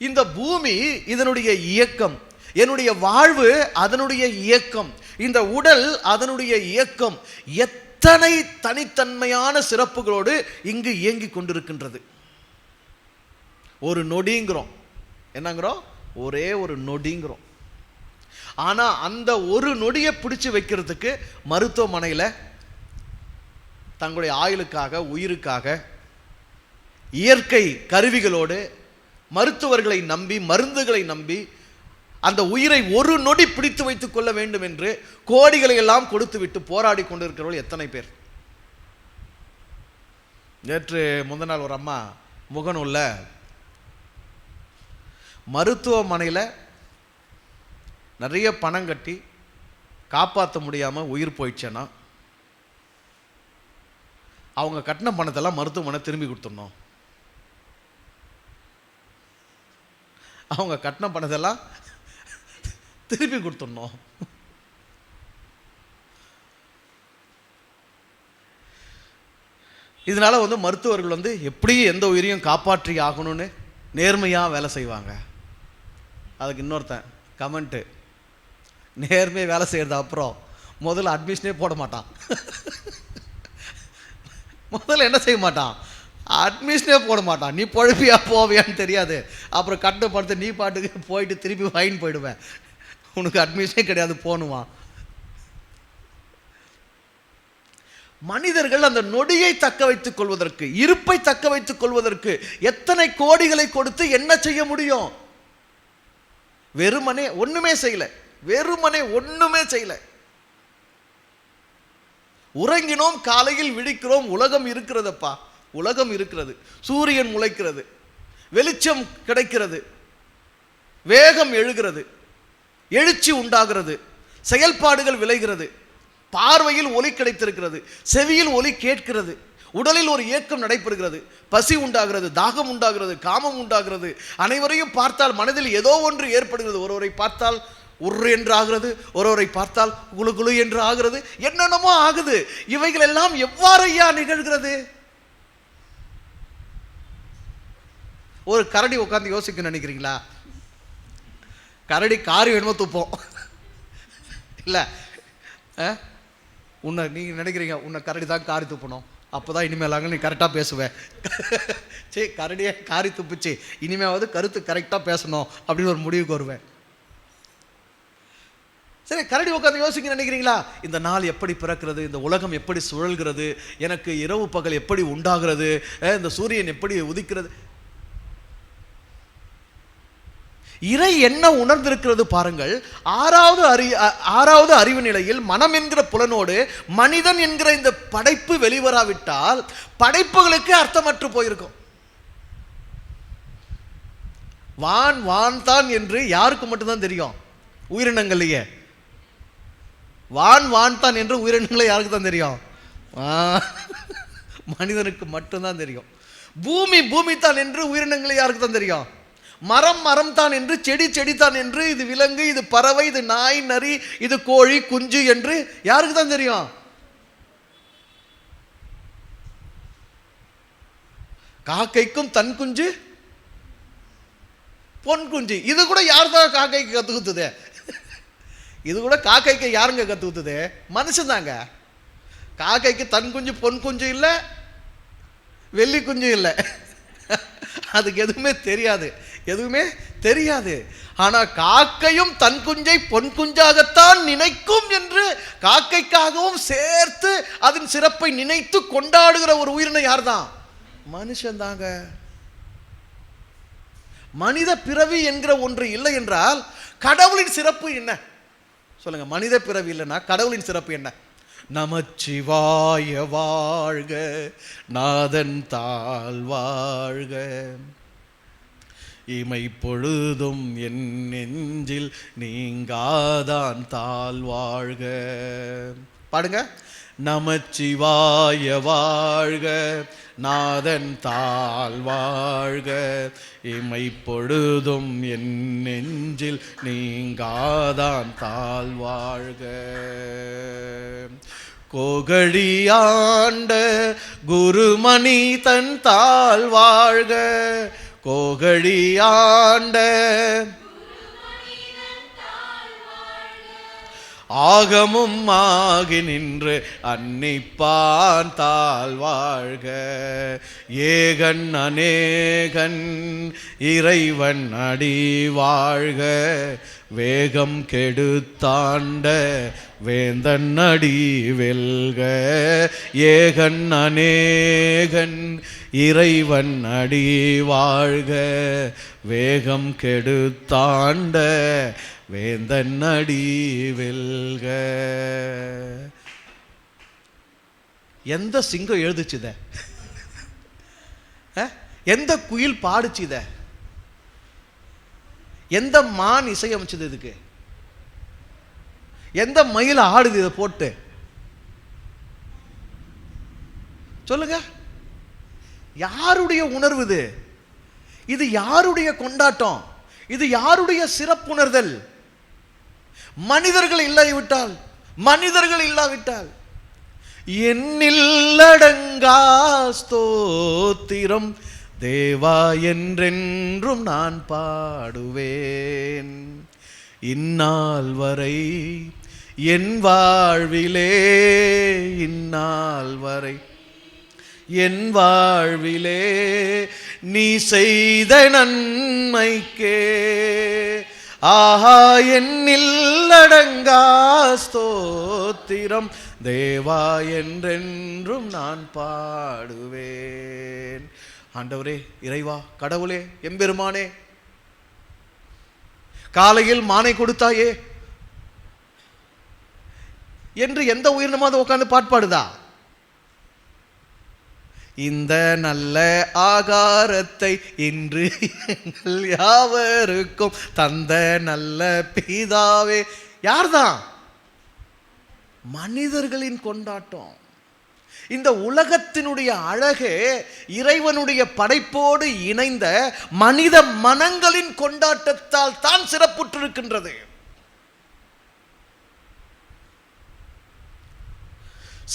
இந்த பூமி இதனுடைய இயக்கம், என்னுடைய வாழ்வு அதனுடைய இயக்கம், இந்த உடல் அதனுடைய இயக்கம், எத்தனை தனித்தன்மையான சிறப்புகளோடு இங்கு இயங்கிக் கொண்டிருக்கின்றது. ஒரு நொடிங்கிறோம், என்னங்கிறோம்? ஒரே ஒரு நொடிங்கிறோம். ஆனா அந்த ஒரு நொடியை பிடிச்சு வைக்கிறதுக்கு மருத்துவமனையில் தங்களுடைய ஆயுளுக்காக, உயிருக்காக இயற்கை கருவிகளோடு மருத்துவர்களை நம்பி, மருந்துகளை நம்பி, அந்த உயிரை ஒரு நொடி பிடித்து வைத்துக் கொள்ள வேண்டும் என்று கோடிகளை எல்லாம் கொடுத்து விட்டு போராடி கொண்டிருக்கிறவர்கள் எத்தனை பேர். நேற்று முந்தின நாள் ஒரு அம்மா முகநூல்ல மருத்துவமனையில் நிறைய பணம் கட்டி காப்பாற்ற முடியாமல் உயிர் போயிடுச்சேன்னா அவங்க கட்டின பணத்தெல்லாம் மருத்துவமனை திரும்பி கொடுத்துடணும். அவங்க கட்டின பணத்தெல்லாம் திருப்பி கொடுத்துடணும். இதனால மருத்துவர்கள் எப்படி எந்த உயிரையும் காப்பாற்றி ஆகணும்னு நேர்மையாக வேலை செய்வாங்க. அதுக்கு இன்னொருத்தன் கமெண்ட்டு, நேர்மையாக வேலை செய்கிறது அப்புறம் முதல்ல அட்மிஷனே போட மாட்டான். முதல்ல என்ன செய்ய மாட்டான், அட்மிஷனே போட மாட்டான். நீ பொழப்பியா போவியான்னு தெரியாது. அப்புறம் கட்டப்படுத்த நீ பாட்டுக்கு போயிட்டு திருப்பி ஃபைன் போயிடுவேன், உனக்கு அட்மிஷனே கிடையாது போனுவான். மனிதர்கள் அந்த நொடியை தக்க வைத்துக் கொள்வதற்கு, இருப்பை தக்க வைத்துக் கொள்வதற்கு எத்தனை கோடிகளை கொடுத்து என்ன செய்ய முடியும்? வெறுமனே ஒண்ணுமே செய்யல, வெறுமனே ஒண்ணுமே செய்யல. உறங்கினோம், காலையில் விழிக்கிறோம், உலகம் இருக்கிறதப்பா, உலகம் இருக்கிறது, சூரியன் முளைக்கிறது, வெளிச்சம் கிடைக்கிறது, வேகம் எழுகிறது, எழுச்சி உண்டாகிறது, செயல்பாடுகள் விளைகிறது, பார்வையில் ஒலி கிடைத்திருக்கிறது, செவியில் ஒலி கேட்கிறது, உடலில் ஒரு இயக்கம் நடைபெறுகிறது, பசி உண்டாகிறது, தாகம் உண்டாகிறது, காமம் உண்டாகிறது, அனைவரையும் பார்த்தால் மனதில் ஏதோ ஒன்று ஏற்படுகிறது. ஒருவரை பார்த்தால் உரு என்று ஆகிறது, ஒருவரை பார்த்தால் குழு குழு என்று ஆகிறது, என்னென்னமோ ஆகுது. இவைகள் எல்லாம் எவ்வாறையா நிகழ்கிறது? ஒரு கரடி உட்காந்து யோசிக்க நினைக்கிறீங்களா? கரடி காரி வேணுமோ துப்போம் இல்லை, உன்னை நீங்கள் நினைக்கிறீங்க உன்னை கரடி தான் காரி துப்பணும், அப்போ தான் இனிமேலாங்க நீ கரெக்டாக பேசுவேன். சரி, கரடியை காரி துப்புச்சு, இனிமேலாவது கருத்து கரெக்டாக பேசணும் அப்படின்னு ஒரு முடிவுக்கு வருவேன். சரி, கரடி உட்காந்து யோசிக்க நினைக்கிறீங்களா? இந்த நாள் எப்படி பிறக்கிறது, இந்த உலகம் எப்படி சுழல்கிறது, எனக்கு இரவு பகல் எப்படி உண்டாகிறது, இந்த சூரியன் எப்படி உதிக்கிறது? இறை என்ன உணர்ந்திருக்கிறது பாருங்கள். ஆறாவது அறிவு நிலையில் மனம் என்கிற புலனோடு மனிதன் என்கிற இந்த படைப்பு வெளிவராவிட்டால் படைப்புகளுக்கு அர்த்தமற்று போயிருக்கும். வான் வான் தான் என்று யாருக்கு மட்டும்தான் தெரியும்? உயிரினங்களையே வான் வான் தான் என்று உயிரினங்களை யாருக்கு தான் தெரியும்? மனிதனுக்கு மட்டும்தான் தெரியும். பூமி பூமி தான் என்று உயிரினங்களை யாருக்கு தான் தெரியும்? மரம் மரம் தான் என்று, செடி செடி தான் என்று, இது விலங்கு, இது பறவை, இது நாய் நரி, இது கோழி குஞ்சு என்று யாருக்கு தான் தெரியும்? காக்கைக்கும் தன் குஞ்சு பொன் குஞ்சு. இது கூட யார் தான் காக்கைக்கு கத்துக்குத்துது? இது கூட காக்கைக்கு யாருங்க கத்துக்குத்துது? மனுஷன் தாங்க. காக்கைக்கு தன் குஞ்சு பொன் குஞ்சு இல்லை, வெள்ளி குஞ்சு இல்லை, அதுக்கு எதுவுமே தெரியாது, எதுவுமே தெரியாது. ஆனா காக்கையும் தன் குஞ்சை பொன் குஞ்சாகத்தான் நினைக்கும் என்று காக்கைக்காகவும் சேர்த்து அதன் சிறப்பை நினைத்து கொண்டாடுகிற ஒரு உயிரினம் யார் தான்? மனுஷன் தாங்க. மனித பிறவி என்கிற ஒன்று இல்லை என்றால் கடவுளின் சிறப்பு என்ன சொல்லுங்க? மனித பிறவி இல்லைன்னா கடவுளின் சிறப்பு என்ன? நமச்சிவாய வாழ்க, நாதன் தாழ் வாழ்க, இமை பொழுதும் என் நெஞ்சில் நீங்காதான் தாழ் வாழ்க. பாடுங்க. நமச்சிவாய வாழ்க, நாதன் தாழ் வாழ்க, இமை பொழுதும் என் நெஞ்சில் நீங்காதான் தாழ் வாழ்க. கோகழியாண்ட குருமணி தன் தாழ் வாழ்க, கோகழியாண்ட ஆகமும் ஆகி நின்று அன்னிப்பான் தாழ் வாழ்க, ஏகன் அநேகன் இறைவன் அடி வாழ்க, வேகம் கெடுத்தாண்ட வேந்தன் அடி வெல்க, ஏகன் அநேகன் இறைவன் அடி வாழ்க, வேகம் கெடுத்தாண்ட வேந்தன் அடி வெல்க. எந்த சிங்கம் எழுதுச்சுத? எந்த குயில் பாடுச்சுத? எந்த மான் இசையமைச்சது? இதுக்கு எந்த மயில் ஆடுது இதை போட்டு? சொல்லுங்க, யாருடைய உணர்வு இது? இது யாருடைய கொண்டாட்டம்? இது யாருடைய சிறப்புணர்தல்? மனிதர்கள் இல்லாவிட்டால் எண்ணில்லடங்கா ஸ்தோத்திரம் தேவா என்றென்றும் நான் பாடுவேன். இந்நாள் வரை என் வாழ்விலே, இந்நாள் வரை என் வாழ்விலே நீ செய்த நன்மைக்கே ஆஹா எண்ணில்லடங்கா ஸ்தோத்திரம் தேவா என்றென்றும் நான் பாடுவேன். ஆண்டவரே, இறைவா, கடவுளே, எம்பெருமானே, காலையில் மானை கொடுத்தாயே என்று எந்த உயிரினமாவது உட்கார்ந்து பாட்பாடுதா? இந்த நல்ல ஆகாரத்தை இன்று எங்கள் யாவருக்கும் தந்த நல்ல பிதாவே. யார்தான்? மனிதர்களின் கொண்டாட்டம். இந்த உலகத்தினுடைய அழகே இறைவனுடைய படைப்போடு இணைந்த மனித மனங்களின் கொண்டாட்டத்தால் தான் சிறப்புற்றிருக்கின்றது.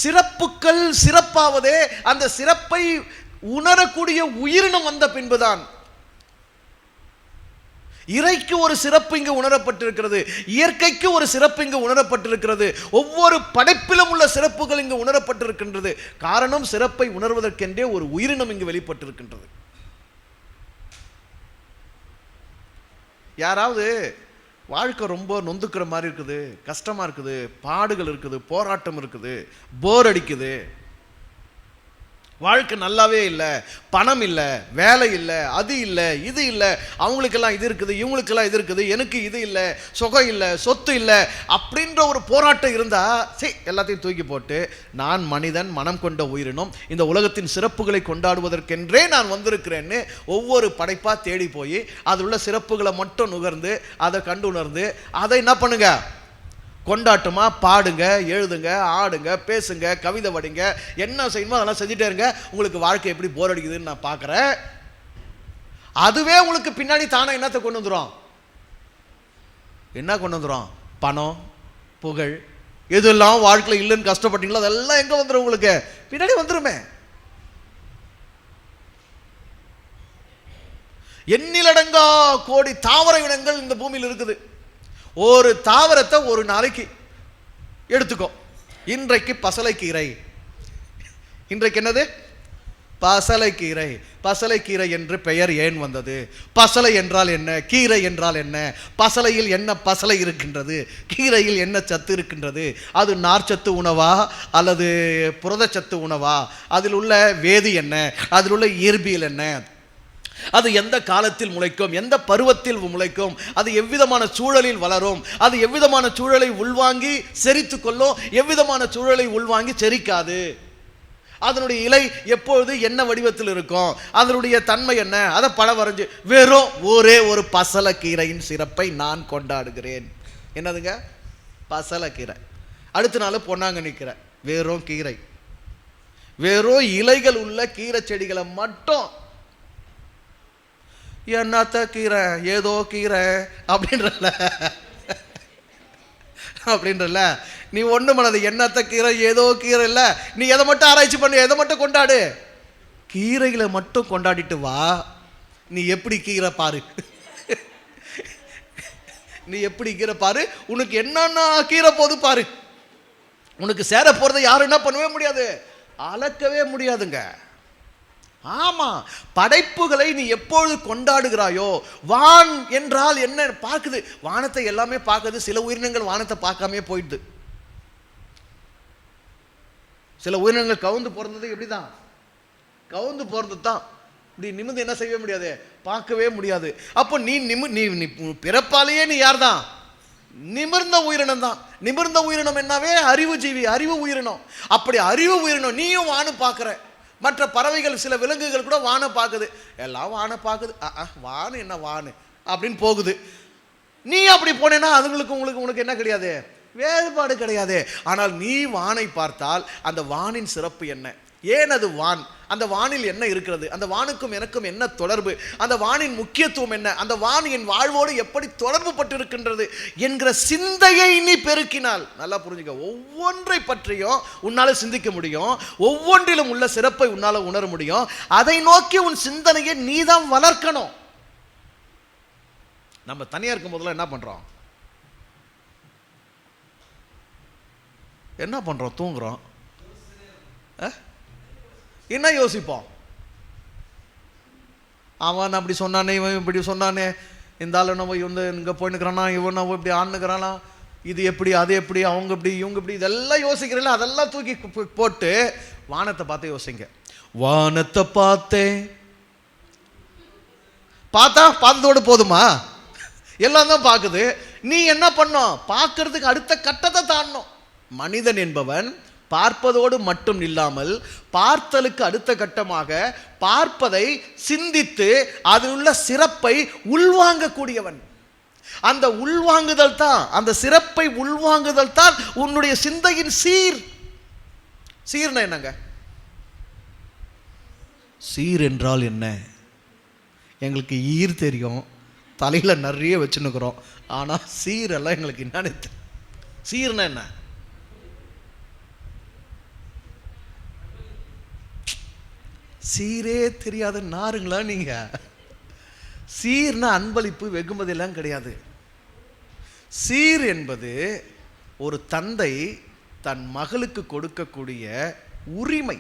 சிறப்புக்கள் சிறப்பாவதே அந்த சிறப்பை உணரக்கூடிய உயிரினம் வந்த பின்புதான். இறைக்கு ஒரு சிறப்பு இங்கு உணரப்பட்டிருக்கிறது, இயற்கைக்கு ஒரு சிறப்பு இங்கு உணரப்பட்டிருக்கிறது, ஒவ்வொரு படைப்பிலும் உள்ள சிறப்புகள் இங்கு உணரப்பட்டிருக்கின்றது. காரணம், சிறப்பை உணர்வதற்கென்றே ஒரு உயிரினம் இங்கு வெளிப்பட்டிருக்கின்றது. யாராவது வாழ்க்கை ரொம்ப நொந்துக்கிற மாதிரி இருக்குது, கஷ்டமா இருக்குது, பாடுகள் இருக்குது, போராட்டம் இருக்குது, போர் அடிக்குது, வாழ்க்கை நல்லாவே இல்லை, பணம் இல்லை, வேலை இல்லை, அது இல்லை, இது இல்லை, அவங்களுக்கெல்லாம் இது இருக்குது, இவங்களுக்கெல்லாம் இது இருக்குது, எனக்கு இது இல்லை, சுகம் இல்லை, சொத்து இல்லை அப்படின்ற ஒரு போராட்டம் இருந்தா சரி, எல்லாத்தையும் தூக்கி போட்டு நான் மனிதன், மனம் கொண்ட உயிரினம், இந்த உலகத்தின் சிறப்புகளை கொண்டாடுவதற்கென்றே நான் வந்திருக்கிறேன்னு ஒவ்வொரு படைப்பா தேடி போய் அதில் உள்ள சிறப்புகளை மட்டும் நுகர்ந்து அதை கண்டு உணர்ந்து அதை என்ன பண்ணுங்க, கொண்டாட்டமா பாடுங்க, எழுதுங்க, ஆடுங்க, பேசுங்க, கவிதை வடிங்க, என்ன செய்யணுமோ அதெல்லாம் செஞ்சுட்டே இருங்க. உங்களுக்கு வாழ்க்கை எப்படி போர் அடிக்குதுன்னு நான் பார்க்குறேன். அதுவே உங்களுக்கு பின்னாடி தானே என்னத்தை கொண்டு வந்துடும்? என்ன கொண்டு வந்துடும்? பணம், புகழ், எதெல்லாம் வாழ்க்கையில் இல்லைன்னு கஷ்டப்பட்டீங்களோ அதெல்லாம் எங்கே வந்துடும்? உங்களுக்கு பின்னாடி வந்துருமே. எண்ணிலடங்கா கோடி தாவர இனங்கள் இந்த பூமியில் இருக்குது. ஒரு தாவரத்தை ஒரு நாளைக்கு எடுத்துக்கோ. இன்றைக்கு பசலைக்கீரை. இன்றைக்கு என்னது? பசலைக்கீரை. பசலைக்கீரை என்று பெயர் ஏன் வந்தது? பசலை என்றால் என்ன? கீரை என்றால் என்ன? பசலையில் என்ன பசலை இருக்கின்றது? கீரையில் என்ன சத்து இருக்கின்றது? அது நார்ச்சத்து உணவா அல்லது புரதச்சத்து உணவா? அதில் உள்ள வேதி என்ன? அதில் உள்ள இயற்பியல் என்ன? அது எந்த காலத்தில் முளைக்கும், எந்த பருவத்தில் முளைக்கும், அது எவ்விதமான சூழலில் வளரும், அது எவ்விதமான சூழலை உள்வாங்கி செரித்து கொள்ளும், எவ்விதமான சூழலை உள்வாங்கி செரிக்காது, அதனுடைய இலை எப்பொழுது என்ன வடிவத்தில் இருக்கும், அதனுடைய தன்மை என்ன, அதை படம் வரைஞ்சு வெறும் ஒரே ஒரு பசலைக்கீரையின் சிறப்பை நான் கொண்டாடுகிறேன். என்னதுங்க? பசலைக்கீரை. அடுத்த நாள் பொன்னாங்கண்ணி கீரை. வெறும் கீரை, வெறும் இலைகள் உள்ள கீரை செடிகளை மட்டும் என்னத்த கீரை, ஏதோ கீரை அப்படின்றல நீ ஒண்ணு பண்ணது. என்னத்த கீரை, ஏதோ கீரை இல்லை, நீ எதை மட்டும் ஆராய்ச்சி பண்ணு, எதை மட்டும் கொண்டாடு, கீரைகளை மட்டும் கொண்டாடிட்டு வா. நீ எப்படி கீரை பாரு, நீ எப்படி கீரை பாரு, உனக்கு என்னன்னா கீரை போது பாரு. உனக்கு சேர போறதை யாரும் என்ன பண்ணவே முடியாது, அளக்கவே முடியாதுங்க. ஆமா, படைப்புகளை நீ எப்பொழுது கொண்டாடுகிறாயோ, வான் என்றால் என்ன பார்க்குது, வானத்தை எல்லாமே பார்க்குது. சில உயிரினங்கள் வானத்தை பார்க்காமே போயிடுது. சில உயிரினங்கள் கவுந்து பிறந்தது எப்படிதான், கவுந்து பிறந்தது தான். இப்படி நிமிந்து என்ன செய்ய முடியாது, பார்க்கவே முடியாது. அப்போ நீ பிறப்பாலேயே நீ யார் தான்? நிமிர்ந்த உயிரினம் தான். நிமிர்ந்த உயிரினம் என்னவே அறிவு ஜீவி, அறிவு உயிரினம். அப்படி அறிவு உயிரினம். நீயும் வானு பார்க்குற, மற்ற பறவைகள் சில விலங்குகள் கூட வானை பார்க்குது, எல்லாம் வானை பார்க்குது, வானு என்ன வானு அப்படின்னு போகுது. நீ அப்படி போனேன்னா அதுங்களுக்கு உனக்கு என்ன கிடையாது, வேறுபாடு கிடையாது. ஆனால் நீ வானை பார்த்தால் அந்த வானின் சிறப்பு என்ன, ஏன் அது வான், அந்த வானில் என்ன இருக்கிறது, அந்த வானுக்கும் எனக்கும் என்ன தொடர்பு, அந்த வானின் முக்கியத்துவம் என்ன, அந்த வான் என் வாழ்வோடு எப்படி தொடர்பு பட்டிருக்கின்றது என்கிற சிந்தையை நீ பெருக்கினால், நல்லா புரிஞ்சுக்க, ஒவ்வொன்றை பற்றியும் உன்னால சிந்திக்க முடியும், ஒவ்வொன்றிலும் உள்ள சிறப்பை உன்னால உணர முடியும். அதை நோக்கி உன் சிந்தனையை நீ தான் வளர்க்கணும். நம்ம தனியா இருக்கும் போதெல்லாம் என்ன பண்றோம், தூங்குறோம், என்ன யோசிப்போம், அவன் அப்படி சொன்னானே, இவன் இப்படி சொன்னானே, இந்த ஆள் நம்ம இங்கே போயின்னுக்கிறானா, இவன் நம்ம இப்படி ஆண்ணுக்கிறானா, இது எப்படி அது எப்படி, அவங்க இப்படி இவங்க இப்படி, இதெல்லாம் யோசிக்கிறீங்களா, அதெல்லாம் தூக்கி போட்டு வானத்தை பார்த்து யோசிங்க. வானத்தை பார்த்ததோடு போதுமா, எல்லாம் தான் பார்க்குது. நீ என்ன பண்ணும், பார்க்கறதுக்கு அடுத்த கட்டத்தை தாண்டணும். மனிதன் என்பவன் பார்ப்பதோடு மட்டும் இல்லாமல் பார்த்தலுக்கு அடுத்த கட்டமாக பார்ப்பதை சிந்தித்து அதில் உள்ள சிறப்பை உள்வாங்கக்கூடியவன். அந்த உள்வாங்குதல் தான், அந்த சிறப்பை உள்வாங்குதல் தான் உன்னுடைய சிந்தையின் சீர். சீர்னா என்னங்க, சீர் என்றால் என்ன, எங்களுக்கு ஈர் தெரியும், தலையில நிறைய வச்சுன்னுக்கிறோம், ஆனா சீரெல்லாம் எங்களுக்கு என்னன்னு, சீர்னா என்ன, சீரே தெரியாத நாருங்களா நீங்க. சீர்னா அன்பளிப்பு வெகுமதி எல்லாம் கிடையாது. சீர் என்பது ஒரு தந்தை தன் மகளுக்கு கொடுக்கக்கூடிய உரிமை.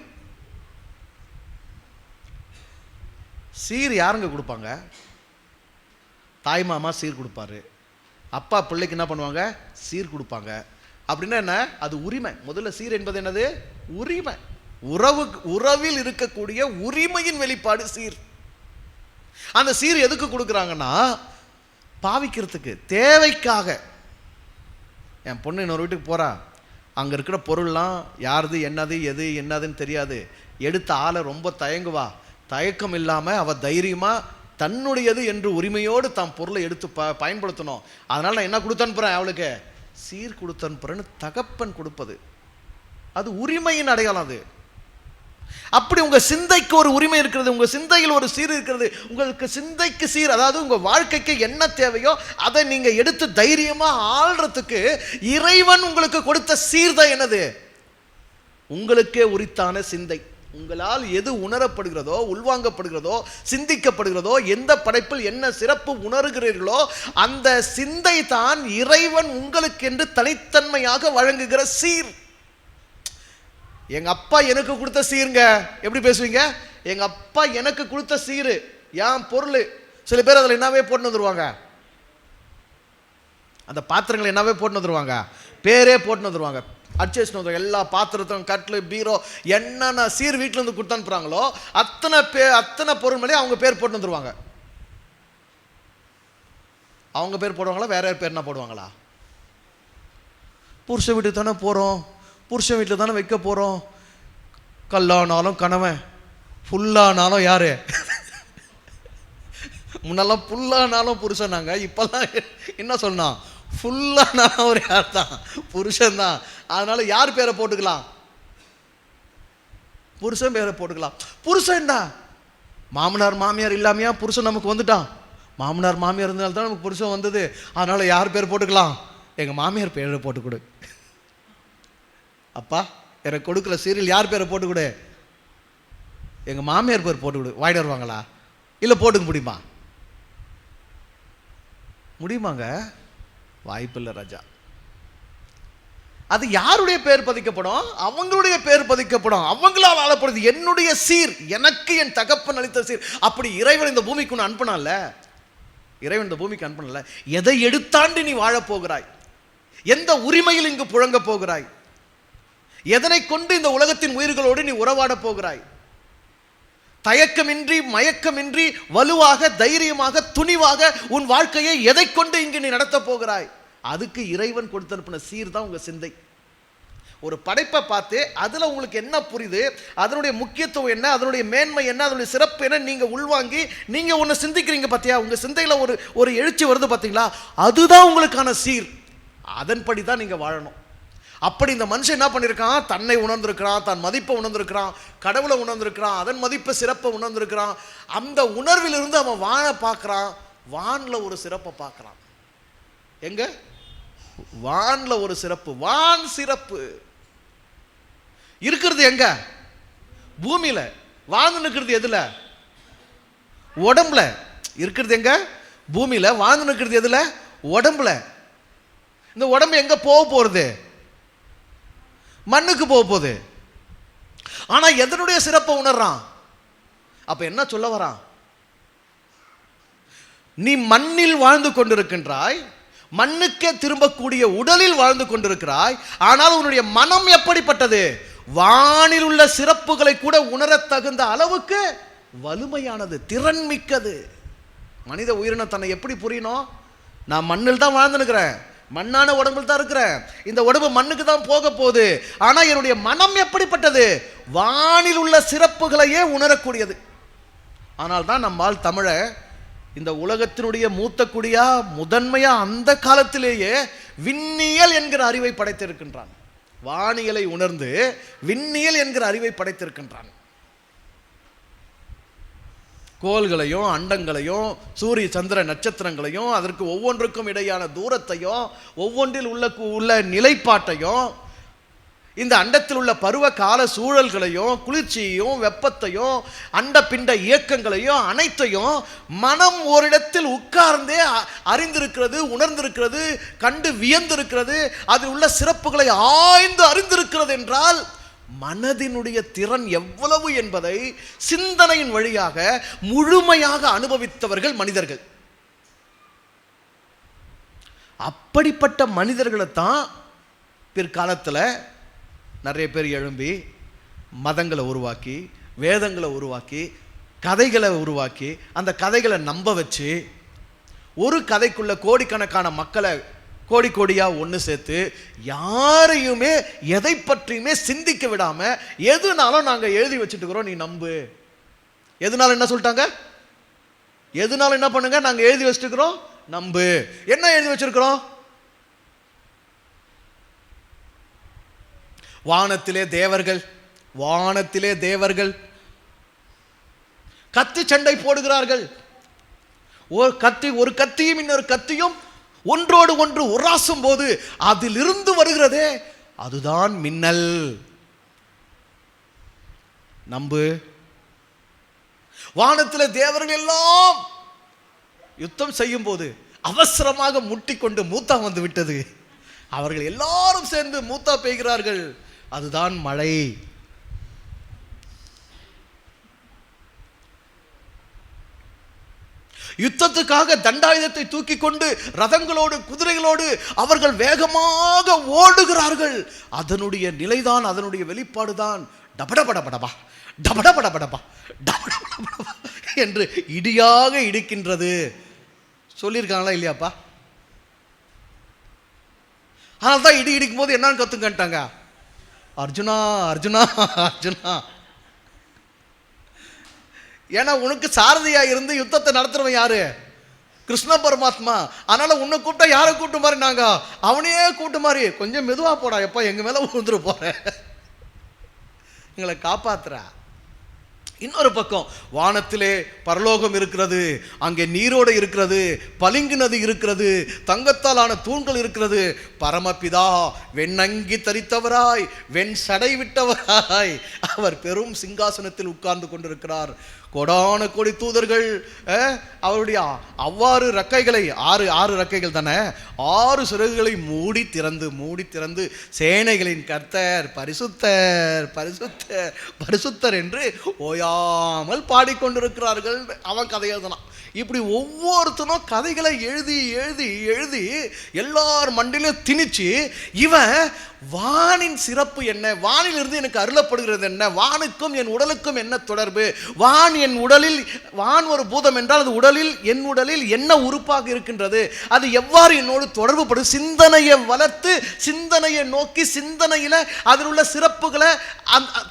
சீர் யாருங்க கொடுப்பாங்க, தாய் மாமா சீர் கொடுப்பாரு, அப்பா பிள்ளைக்கு என்ன பண்ணுவாங்க, சீர் கொடுப்பாங்க. அப்படின்னா என்ன, அது உரிமை. முதல்ல சீர் என்பது என்னது, உரிமை. உறவில் இருக்கக்கூடிய உரிமையின் வெளிப்பாடு சீர். அந்த சீர் எதுக்கு கொடுக்குறாங்கன்னா, பாவிக்கிறதுக்கு, தேவைக்காக. என் பொண்ணு இன்னொரு வீட்டுக்கு போறா, அங்க இருக்கிற பொருள்லாம் யாருது என்னது எது என்னதுன்னு தெரியாது, எடுத்த ஆளை ரொம்ப தயங்குவா. தயக்கம் இல்லாம அவ தைரியமா தன்னுடையது என்று உரிமையோடு தன் பொருளை எடுத்து பயன்படுத்தணும். அதனால நான் என்ன கொடுத்து அனுப்புறேன், அவளுக்கு சீர் கொடுத்து அனுப்புறேன்னு தகப்பன் கொடுப்பது, அது உரிமையின் அடையாளம். அது அப்படி உங்க சிந்தைக்கு ஒரு உரிமை இருக்கிறது, உங்க சிந்தையில் ஒரு சீர் இருக்கிறது. உங்களுக்கு சிந்தைக்கு சீர், அதாவது உங்க வாழ்க்கைக்கு என்ன தேவையோ அதை நீங்க எடுத்து தைரியமா ஆள்றதுக்கு இறைவன் உங்களுக்கு கொடுத்த சீர்தான் என்னது, உங்களுக்கே உரித்தான சிந்தை. உங்களால் எது உணரப்படுகிறதோ, உள்வாங்கப்படுகிறதோ, சிந்திக்கப்படுகிறதோ, எந்த படைப்பில் என்ன சிறப்பு உணர்கிறீர்களோ அந்த சிந்தை தான் இறைவன் உங்களுக்கு என்று தனித்தன்மையாக வழங்குகிற சீர். எங்க அப்பா எனக்கு கொடுத்த சீருங்க, எப்படி பேசுவீங்க, எங்க அப்பா எனக்கு கொடுத்த சீரு, என் பொருள். சில பேர் அதில் என்னவே போட்டு வந்துருவாங்க, அந்த பாத்திரங்களை என்னவே போட்டு வந்துருவாங்க, பேரே போட்டு வந்துருவாங்க, அட்ஜஸ்ட் வந்துடும். எல்லா பாத்திரத்தும், கட்லு, பீரோ, என்னென்ன சீர் வீட்டில் இருந்து கொடுத்து அனுப்புறாங்களோ அத்தனை பொருள் மேலே அவங்க பேர் போட்டு வந்துருவாங்க. அவங்க பேர் போடுவாங்களா, வேற யார் பேர் என்ன போடுவாங்களா? புருஷ வீட்டுக்கு தானே போறோம், புருஷன் வீட்டில் தானே வைக்க போகிறோம். கல்லானாலும் கணவன், ஃபுல்லானாலும் யாரு, முன்னெல்லாம் புல்லானாலும் புருஷனாங்க, இப்பெல்லாம் என்ன சொன்னா, ஃபுல்லானாலும் ஒரு யார் தான், புருஷன் தான். அதனால யார் பேரை போட்டுக்கலாம், புருஷன் பேரை போட்டுக்கலாம். புருஷன் என்ன, மாமனார் மாமியார் இல்லாமையா புருஷன் நமக்கு வந்துட்டான், மாமனார் மாமியார் இருந்தால்தான் தான் நமக்கு புருஷன் வந்தது. அதனால யார் பேர் போட்டுக்கலாம், எங்க மாமியார் பேரை போட்டு கொடு. அப்பா எனக்கு கொடுக்குற சீரியல் யார் பேரை போட்டு கொடு, எங்க மாமியார் பேர் போட்டு கொடு. வாயிட்டு வருவாங்களா, இல்லை போட்டுக்க முடியுமா, முடியுமாங்க? வாய்ப்பில்லை ராஜா. அது யாருடைய பேர் பதிக்கப்படும், அவங்களுடைய பேர் பதிக்கப்படும், அவங்களால் ஆளப்படுது. என்னுடைய சீர், எனக்கு என் தகப்பன் அளித்த சீர். அப்படி இறைவன் இந்த பூமிக்கு ஒன்று அனுப்பினால, இறைவன் இந்த பூமிக்கு அனுப்பினால, எதை எடுத்தாண்டு நீ வாழப் போகிறாய், எந்த உரிமையில் இங்கு புழங்க போகிறாய், எதனை கொண்டு இந்த உலகத்தின் உயிர்களோடு நீ உறவாட போகிறாய், தயக்கமின்றி மயக்கமின்றி வலுவாக தைரியமாக துணிவாக உன் வாழ்க்கையை எதை கொண்டு இங்கு நீ நடத்த போகிறாய், அதுக்கு இறைவன் கொடுத்தனுப்பின சீர் தான் உங்கள் சிந்தை. ஒரு படைப்பை பார்த்து அதில் உங்களுக்கு என்ன புரியுது, அதனுடைய முக்கியத்துவம் என்ன, அதனுடைய மேன்மை என்ன, அதனுடைய சிறப்பு என்ன, நீங்கள் உள்வாங்கி நீங்கள் ஒன்று சிந்திக்கிறீங்க பார்த்தியா, உங்கள் சிந்தையில் ஒரு எழுச்சி வருது பார்த்தீங்களா, அதுதான் உங்களுக்கான சீர். அதன்படி தான் நீங்கள் வாழணும். அப்படி இந்த மனுஷன் என்ன பண்ணியிருக்கான், தன்னை உணர்ந்திருக்கிறான், தன் மதிப்பை உணர்ந்திருக்கிறான், கடவுளை உணர்ந்திருக்கிறான், அதன் மதிப்பை சிறப்பை உணர்ந்திருக்கிறான். அந்த உணர்விலிருந்து அவன் வாழ பார்க்குறான். வானில் ஒரு சிறப்பை பார்க்குறான். எங்க வானில் ஒரு சிறப்பு, வான் சிறப்பு இருக்கிறது எங்க, பூமியில. வாழ்ந்து நிற்கிறது எதுல, உடம்புல இருக்கிறது. எங்க பூமியில வாழ்ந்து நிற்கிறது எதுல, உடம்புல. இந்த உடம்பு எங்க போக போறது, மண்ணுக்கு போக போகுது. ஆனா எதனுடைய சிறப்பை உணர்றான். அப்ப என்ன சொல்ல வரான், நீ மண்ணில் வாழ்ந்து கொண்டிருக்கின்றாய், மண்ணுக்கே திரும்பக்கூடிய உடலில் வாழ்ந்து கொண்டிருக்கிறாய். ஆனால் உன்னுடைய மனம் எப்படிப்பட்டது, வானில் உள்ள சிறப்புகளை கூட உணர தகுந்த அளவுக்கு வலிமையானது, திறன் மிக்கது. மனித உயிரினம் தன்னை எப்படி புரியணும், நான் மண்ணில் தான் வாழ்ந்துருக்கிறேன், மண்ணான உடம்பில் தான் இருக்கிறேன், இந்த உடம்பு மண்ணுக்கு தான் போக போகுது. ஆனால் என்னுடைய மனம் எப்படிப்பட்டது, வானில் உள்ள சிறப்புகளையே உணரக்கூடியது. ஆனால் தான் நம்மால் தமிழை இந்த உலகத்தினுடைய மூத்த குடியா முதன்மையா அந்த காலத்திலேயே விண்ணியல் என்கிற அறிவை படைத்திருக்கின்றான். வானியலை உணர்ந்து விண்ணியல் என்கிற அறிவை படைத்திருக்கின்றான். கோள்களையும் அண்டங்களையும் சூரிய சந்திர நட்சத்திரங்களையும் அதற்கு ஒவ்வொன்றுக்கும் இடையான தூரத்தையும் ஒவ்வொன்றில் உள்ள நிலைப்பாட்டையும் இந்த அண்டத்தில் உள்ள பருவ கால சூழல்களையும் குளிர்ச்சியையும் வெப்பத்தையும் அண்ட பிண்ட இயக்கங்களையும் அனைத்தையும் மனம் ஓரிடத்தில் உட்கார்ந்தே அறிந்திருக்கிறது, உணர்ந்திருக்கிறது, கண்டு வியந்திருக்கிறது, அதில் உள்ள சிறப்புகளை ஆய்ந்து அறிந்திருக்கிறது. என்றால் மனதினுடைய திறன் எவ்வளவு என்பதை சிந்தனையின் வழியாக முழுமையாக அனுபவித்தவர்கள் மனிதர்கள். அப்படிப்பட்ட மனிதர்களைத்தான் பிற்காலத்தில் நிறைய பேர் எழும்பி மதங்களை உருவாக்கி, வேதங்களை உருவாக்கி, கதைகளை உருவாக்கி, அந்த கதைகளை நம்ப வச்சு ஒரு கதைக்குள்ள கோடிக்கணக்கான மக்களை கோடி கோடியாக ஒன்று சேர்த்து யாரையுமே எதை பற்றியுமே சிந்திக்க விடாமல் எதுனாலும் நாங்கள் எழுதி வச்சுட்டுக்கிறோம், நீ நம்பு. எதுனாலும் என்ன சொல்லிட்டாங்க, எதுனாலும் என்ன பண்ணுங்க, நாங்கள் எழுதி வச்சுட்டுக்கிறோம், நம்பு. என்ன எழுதி வச்சிருக்கிறோம், வானத்திலே தேவர்கள், வானத்திலே தேவர்கள் கத்தி சண்டை போடுகிறார்கள். ஒரு கத்தியும் இன்னொரு கத்தியும் ஒன்றோடு ஒன்று உராசும் போது அதிலிருந்து வருகிறதே அதுதான் மின்னல். நம்பு. வானத்தில் தேவர்கள் எல்லாம் யுத்தம் செய்யும் போது அவசரமாக முட்டிக்கொண்டு மூத்தா வந்து விட்டது. அவர்கள் எல்லாரும் சேர்ந்து மூத்தா பெய்கிறார்கள், அதுதான் மழை. யுத்தத்துக்காக தண்டாயுதத்தை தூக்கி கொண்டு ரதங்களோடு குதிரைகளோடு அவர்கள் வேகமாக ஓடுகிறார்கள். அதனுடைய நிலைதான், அதனுடைய வெளிப்பாடுதான் டபடபடபடபா டபடபடபடபா டபடபடபடபா என்று இடியாக இடிக்கின்றது. சொல்லியிருக்காங்களா இல்லையாப்பா? ஆனால் தான் இடி இடிக்கும் போது என்னன்னு கத்துக்கிட்டாங்க, அர்ஜுனா அர்ஜுனா அர்ஜுனா. ஏன்னா உனக்கு சாரதியா இருந்து யுத்தத்தை நடத்துறவன் யாரு? கிருஷ்ண பரமாத்மா. அதனால உன்னை கூப்பிட்டா யாரை கூப்பிட்டு மாதிரி நாங்க அவனையே கூப்பிட்டு மாதிரி, கொஞ்சம் மெதுவா போடா, எப்ப எங்க மேல விழுந்துரு போற, எங்களை காப்பாத்துறா. இன்னொரு பக்கம் வானத்திலே பரலோகம் இருக்கிறது, அங்கே நீரோடு இருக்கிறது, பளிங்கு நதி இருக்கிறது, தங்கத்தாலான தூண்கள் இருக்கிறது. பரமபிதா வெண்ணங்கி தரித்தவராய் வெண் சடை விட்டவராய் அவர் பெரும் சிங்காசனத்தில் உட்கார்ந்து கொண்டிருக்கிறார். கோடான கோடி தூதர்கள் அவருடைய அவ்வாறு ரெக்கைகளை, ஆறு ரெக்கைகள் தானே, 6 சிறகுகளை மூடி திறந்து சேனைகளின் கர்த்தர் பரிசுத்தர் பரிசுத்தர் பரிசுத்தர் என்று ஓயாமல் பாடிக்கொண்டிருக்கிறார்கள். அவன் கதை எழுதலாம். இப்படி ஒவ்வொருத்தனும் கதைகளை எழுதி எழுதி எழுதி எல்லார் மண்டிலையும் திணிச்சு, இவன் வானின் சிறப்பு என்ன, வானிலிருந்து எனக்கு அருளப்படுகிறது என்ன, வானுக்கும் என் உடலுக்கும் என்ன தொடர்பு, வான் என் உடலில், வான் ஒரு பூதம் என்றால் அது உடலில், என் உடலில் என்ன உறுப்பாக இருக்கின்றது, அது எவ்வாறு என்னோடு தொடர்பு படும், சிந்தனையை வளர்த்து சிந்தனையை நோக்கி சிந்தனையில் அதில் உள்ள சிறப்புகளை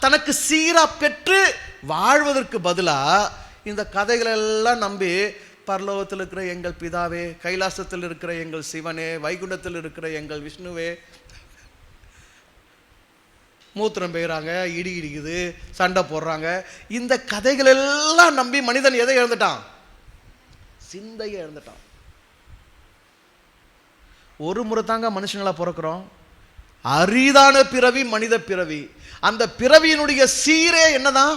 தனக்கு சீரா பெற்று வாழ்வதற்கு பதிலாக இந்த கதைகளெல்லாம் நம்பி பரலோகத்தில் இருக்கிற எங்கள் பிதாவே, கைலாசத்தில் இருக்கிற எங்கள் சிவனே, வைகுண்டத்தில் இருக்கிற எங்கள் விஷ்ணுவே, மூத்திரம் பெய்கிறாங்க, இடி இடிக்குது, சண்டை போடுறாங்க, இந்த கதைகள் எல்லாம் நம்பி மனிதன் எதை இழந்துட்டான்? சிந்தையை இழந்துட்டான். ஒரு முறை தாங்க மனுஷங்களா பிறக்கிறோம். அரிதான பிறவி மனித பிறவி. அந்த பிறவியினுடைய சீரே என்னதான்,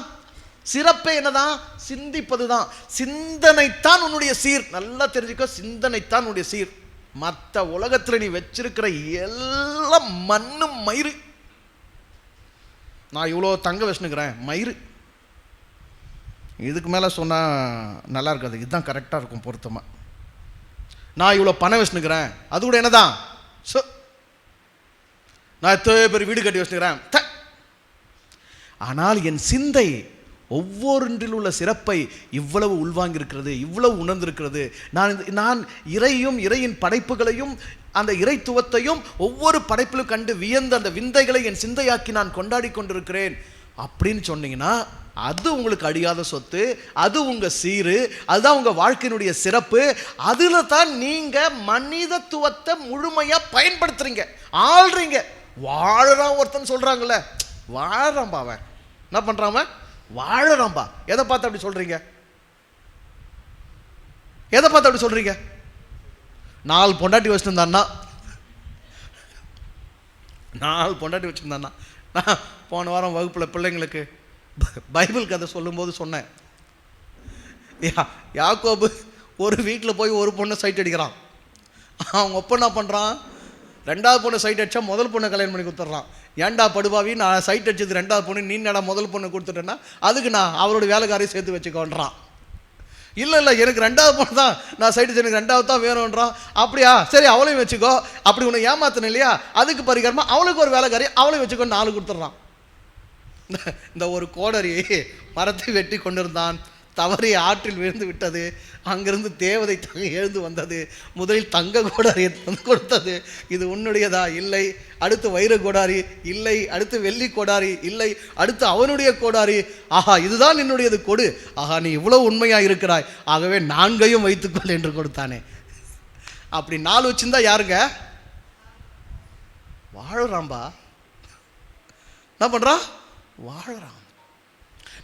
சிறப்பே என்னதான்? சிந்திப்பது தான். சிந்தனைத்தான் உன்னுடைய சீர். நல்லா தெரிஞ்சுக்கோ, சிந்தனைத்தான் உன்னுடைய சீர். மற்ற உலகத்தில் நீ வச்சிருக்கிற எல்லாம் மண்ணும் மயிறு. நான் இவ்வளோ தங்க வச்சுனுக்கிறேன், மயிறு. இதுக்கு மேலே சொன்னால் நல்லா இருக்காது, இதுதான் கரெக்டாக இருக்கும் பொருத்தமாக. நான் இவ்வளோ பணம் வச்சுனுக்கிறேன், அது கூட என்னதான்? நான் எத்தனை பேர் வீடு கட்டி வச்சுக்கிறேன். ஆனால் என் சிந்தை ஒவ்வொன்றில் உள்ள சிறப்பை இவ்வளவு உள்வாங்கியிருக்கிறது, இவ்வளவு உணர்ந்திருக்கிறது. நான் இறையும் இறையின் படைப்புகளையும் அந்த இறைத்துவத்தையும் ஒவ்வொரு படைப்பிலும் கண்டு வியந்த அந்த விந்தைகளை என் சிந்தையாக்கி நான் கொண்டாடி கொண்டிருக்கிறேன் அப்படின்னு சொன்னீங்கன்னா, அது உங்களுக்கு அழியாத சொத்து, அது உங்க சீரு, அதுதான் உங்க வாழ்க்கையினுடைய சிறப்பு. அதுல தான் நீங்க மனிதத்துவத்தை முழுமையா பயன்படுத்துறீங்க, ஆள்றீங்க. வாழறான் ஒருத்தன் சொல்றாங்கல்ல, வாழறான்பா அவன். என்ன பண்றான்? வாழறான்பா. எதை பார்த்து அப்படி சொல்றீங்க? எதை பார்த்து அப்படி சொல்றீங்க? 4 பொண்டாட்டி வச்சிருந்தான்னா, 4 பொண்டாட்டி வச்சிருந்தான்னா. நான் போன வாரம் வகுப்புல பிள்ளைங்களுக்கு பைபிள் கதை சொல்லும்போது சொன்னேன், யாக்கோபு ஒரு வீட்டில் போய் ஒரு பொண்ணை சைட் அடிக்கிறான். அவங்க ஒப்ப என்ன பண்ணுறான்? 2வது பொண்ணை சைட் அடித்தா முதல் பொண்ணை கல்யாணம் பண்ணி கொடுத்துட்றான். ஏன்டா படுபாவி, நான் சைட் அடிச்சது 2வது பொண்ணு, நீ என்னடா முதல் பொண்ணை கொடுத்துட்டேன்னா அதுக்கு நான் அவரோட வேலைக்காரையும் சேர்த்து வச்சுக்கோன்றான். இல்லை எனக்கு 2வது பொண்ணு தான், நான் சைட் அடிச்சு எனக்கு 2வது தான் வேணும்ன்றான். அப்படியா, சரி அவளையும் வச்சுக்கோ. அப்படி உன்னை ஏமாத்தணும் இல்லையா, அதுக்கு பரிகாரமாக அவளுக்கு ஒரு வேலைக்காரி, அவளையும் வச்சுக்கோ, 4 கொடுத்துட்றான். இந்த ஒரு கோடரி மரத்தை வெட்டி கொண்டிருந்தான், தவறி ஆற்றில் விழுந்து விட்டது. அங்கிருந்து தேவதை எழுந்து வந்தது. முதலில் தங்க கோடாரியை கொடுத்தது. இது உன்னுடையதா? இல்லை. அடுத்து வைர கோடாரி இல்லை. அடுத்து வெள்ளி கோடாரி இல்லை. அடுத்து அவனுடைய கோடாரி. ஆஹா, இதுதான் என்னுடையது, கொடு. ஆஹா, நீ இவ்வளவு உண்மையா இருக்கிறாய், ஆகவே 4ஐயும் வைத்துக்கொள் என்று கொடுத்தானே. அப்படி 4 வச்சிருந்தா யாருங்க? வாழறான்பா. என்ன பண்றான்? வாழறான்.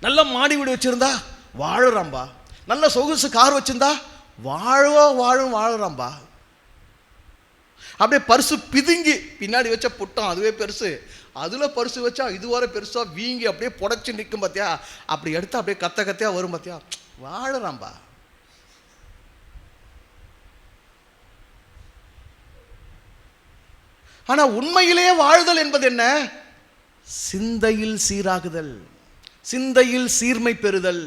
நல்ல மாடி வீடு வச்சிருந்தா வாழறான்பா. நல்ல சொகுசு கார் வச்சிருந்தா வாழறான்பா. அப்படியே பரிசு பிதுங்கி பின்னாடி வச்ச புட்டம் அதுவே பெருசு, அதுல பரிசு வச்சா இதுவரை பெருசா வீங்கி அப்படியே புடைச்சு நிற்கும் பார்த்தியா, அப்படி எடுத்து அப்படியே கத்த கத்தையா வரும் பார்த்தியா, வாழறான்பா. ஆனா உண்மையிலேயே வாழ்தல் என்பது என்ன? சிந்தையில் சீராகுதல், சிந்தையில் சீர்மை பெறுதல்,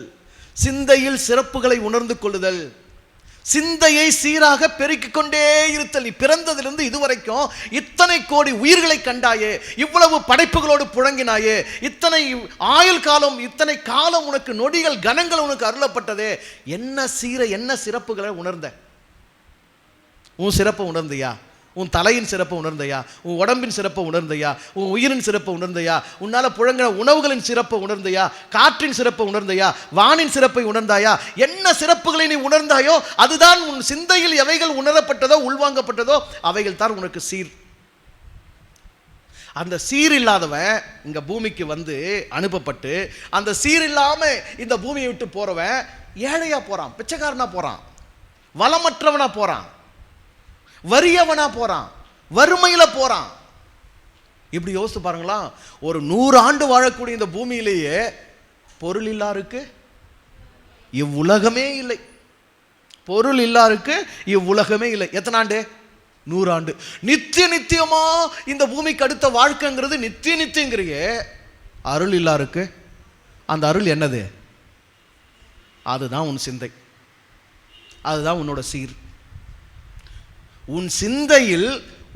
சிந்தையில் சிறப்புகளை உணர்ந்து கொள்ளுதல், சிந்தையை சீராக பெருக்கிக் கொண்டே இருத்தல். பிறந்ததிலிருந்து இதுவரைக்கும் இத்தனை கோடி உயிர்களை கண்டாயே, இவ்வளவு படைப்புகளோடு புழங்கினாயே, இத்தனை ஆயுள் காலம், இத்தனை காலம் உனக்கு நொடிகள் கணங்கள் உனக்கு அருளப்பட்டதே, என்ன சீர என்ன சிறப்புகளை உணர்ந்த? உன் சிறப்பை உணர்ந்தியா? உன் தலையின் சிறப்பை உணர்ந்தையா? உன் உடம்பின் சிறப்பை உணர்ந்தையா? உன் உயிரின் சிறப்பை உணர்ந்தையா? உன்னால் புழங்கின உணவுகளின் சிறப்பை உணர்ந்தையா? காற்றின் சிறப்பை உணர்ந்தையா? வானின் சிறப்பை உணர்ந்தாயா? என்ன சிறப்புகளை நீ உணர்ந்தாயோ அதுதான் உன் சிந்தையில் எவைகள் உணரப்பட்டதோ உள்வாங்கப்பட்டதோ அவைகள் தான் உனக்கு சீர். அந்த சீர் இல்லாதவன் இங்க பூமிக்கு வந்து அனுப்பப்பட்டு, அந்த சீர் இல்லாம இந்த பூமியை விட்டு போறவன் ஏழையா போறான், பிச்சைக்காரனா போறான், வளமற்றவனா போறான், வறியவனா போறான், வறுமையில போறான். இப்படி யோசித்து பாருங்களா, ஒரு 100 ஆண்டு வாழக்கூடிய இந்த பூமியிலேயே பொருள் இல்லாருக்கு இவ்வுலகமே இல்லை. பொருள் இல்லாருக்கு இவ்வுலகமே இல்லை. எத்தனை ஆண்டு? 100 ஆண்டு. நித்தியமா இந்த பூமிக்கு அடுத்த வாழ்க்கைங்கிறது நித்தியங்கிறியே. அருள் இல்லாருக்கு அந்த அருள் என்னது? அதுதான் உன் சிந்தை. அதுதான் உன்னோட சீர். உன் சிந்தையில்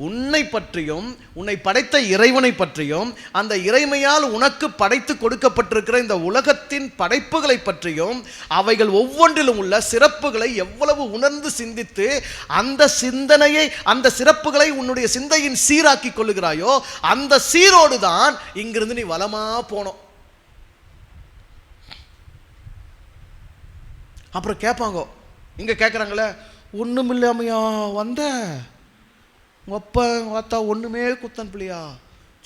உன்னை பற்றியும் உன்னை படைத்த இறைவனை பற்றியும் அந்த இறைமையால் உனக்கு படைத்து கொடுக்கப்பட்டிருக்கிற இந்த உலகத்தின் படைப்புகளை பற்றியும் அவைகள் ஒவ்வொன்றிலும் உள்ள சிறப்புகளை எவ்வளவு உணர்ந்து சிந்தித்து அந்த சிந்தனையை அந்த சிறப்புகளை உன்னுடைய சிந்தையின் சீராக்கி கொள்ளுகிறாயோ அந்த சீரோடு தான் இங்கிருந்து நீ வலமா போனோம். அப்புறம் கேட்பாங்க, இங்க கேட்குறாங்களே, ஒன்றும் இல்லாமையா வந்த அப்பா பார்த்தா ஒன்றுமே குத்தன் பிள்ளையா,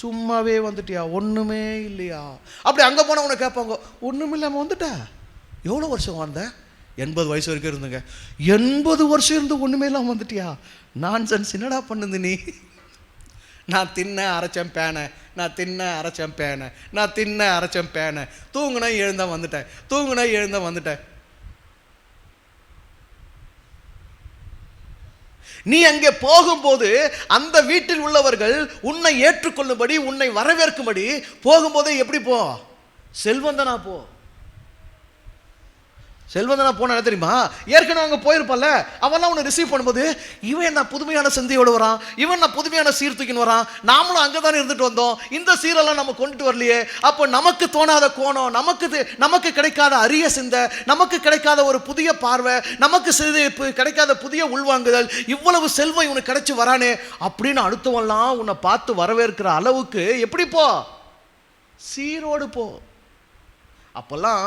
சும்மாவே வந்துட்டியா, ஒன்றுமே இல்லையா? அப்படி அங்கே போனால் உன்னை கேட்பாங்க, ஒன்றும் இல்லாமல் வந்துட்ட, எவ்வளோ வருஷம் வந்த? 80 வயசு வரைக்கும் இருந்துங்க. 80 வருஷம் இருந்து ஒன்றுமே இல்லாமல் வந்துட்டியா? நான்சென்ஸ், என்னடா பண்ணுது நீ? நான் தின்ன அரைச்சேன் பேனை, நான் தின்ன அரைச்சேன் பேனை, நான் தின்ன அரைச்சேன் பேனை, தூங்குனா எழுந்தா வந்துட்டேன், தூங்குனா எழுந்தா வந்துட்டேன். நீ அங்கே போகும்போது அந்த வீட்டில் உள்ளவர்கள் உன்னை ஏற்றுக்கொள்ளும்படி உன்னை வரவேற்கும்படி போகும்போதே எப்படி போ? செல்வந்தனா போ. செல்வந்தனா போனா என்ன தெரியுமா? ஏற்கனவே அங்கே போயிருப்பல்ல, அவெல்லாம் உன்னை ரிசீவ் பண்ணும்போது இவன் நான் புதுமையான சிந்தையோடு வரான், இவன் நான் புதுமையான சீர்தூக்கின்னு வரான், நாமளும் அங்கே தானே இருந்துட்டு வந்தோம், இந்த சீரெல்லாம் நம்ம கொண்டுட்டு வரலையே. அப்போ நமக்கு தோணாத கோணம், நமக்கு கிடைக்காத அரிய சிந்தை, நமக்கு கிடைக்காத ஒரு புதிய பார்வை, நமக்கு கிடைக்காத புதிய உள்வாங்குதல், இவ்வளவு செல்வம் இவனுக்கு கிடைச்சி வரானே அப்படின்னு அடுத்தவெல்லாம் உன்னை பார்த்து வரவேற்கிற அளவுக்கு எப்படி போ? சீரோடு போ. அப்பெல்லாம்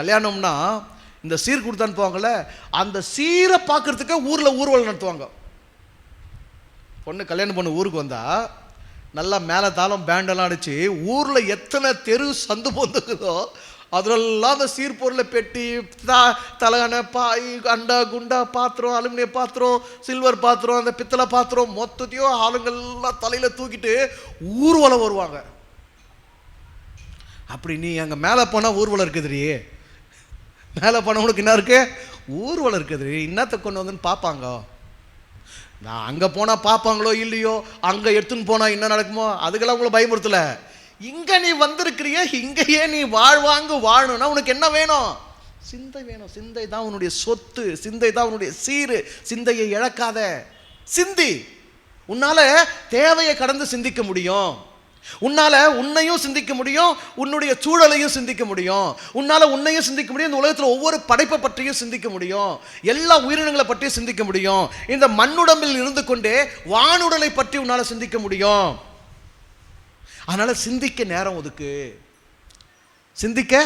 கல்யாணம்னா இந்த சீர் கொடுத்து அனுப்புவாங்கல்ல, அந்த சீரை பார்க்கறதுக்கு ஊரில் ஊர்வலம் நடத்துவாங்க. பொண்ணு கல்யாணம் பொண்ணு ஊருக்கு வந்தா நல்லா மேலே தாளம் பேண்டெல்லாம் அடிச்சு ஊரில் எத்தனை தெரு சந்து பொந்துக்குதோ அதெல்லாம் அந்த சீர்பொருளை பெட்டி, தலகான, பாய், அண்டா குண்டா பாத்திரம், அலுமினிய பாத்திரம், சில்வர் பாத்திரம், அந்த பித்தளை பாத்திரம் மொத்தத்தையும் ஆளுங்கள்லாம் தலையில் தூக்கிட்டு ஊர்வலம் வருவாங்க. அப்படி நீ அங்கே மேலே போனால் ஊர்வலம் இருக்குதுரி, மேலே போனவனுக்கு என்ன இருக்கு? ஊர்வலம் இருக்குது. என்னத்தை கொண்டு வந்துன்னு பார்ப்பாங்க. நான் அங்கே போனால் பார்ப்பாங்களோ இல்லையோ, அங்கே எடுத்துன்னு போனால் என்ன நடக்குமோ அதுக்கெல்லாம் உங்களை பயமுறுத்தல. இங்கே நீ வந்திருக்கிறிய, இங்கேயே நீ வாழ்வாங்க வாழணும்னா உனக்கு என்ன வேணும்? சிந்தை வேணும். சிந்தை தான் உன்னுடைய சொத்து, சிந்தை தான் உன்னுடைய சீரு. சிந்தையை இழக்காத, சிந்தி. உன்னால தேவையை கடந்து சிந்திக்க முடியும். உன்னால உன்னையும் சிந்திக்க முடியும், உன்னுடைய சூழலையும் சிந்திக்க முடியும். உன்னால உன்னையும் சிந்திக்க முடியும், இந்த உலகத்தில் ஒவ்வொரு படைப்பை பற்றியும் சிந்திக்க முடியும், எல்லா உயிரினங்களை பற்றியும் சிந்திக்க முடியும். இந்த மண்ணுடம்பில் இருந்து கொண்டே வானுடலை பற்றி உன்னால சிந்திக்க முடியும். அதனால சிந்திக்க நேரம் ஒதுக்கு, சிந்திக்க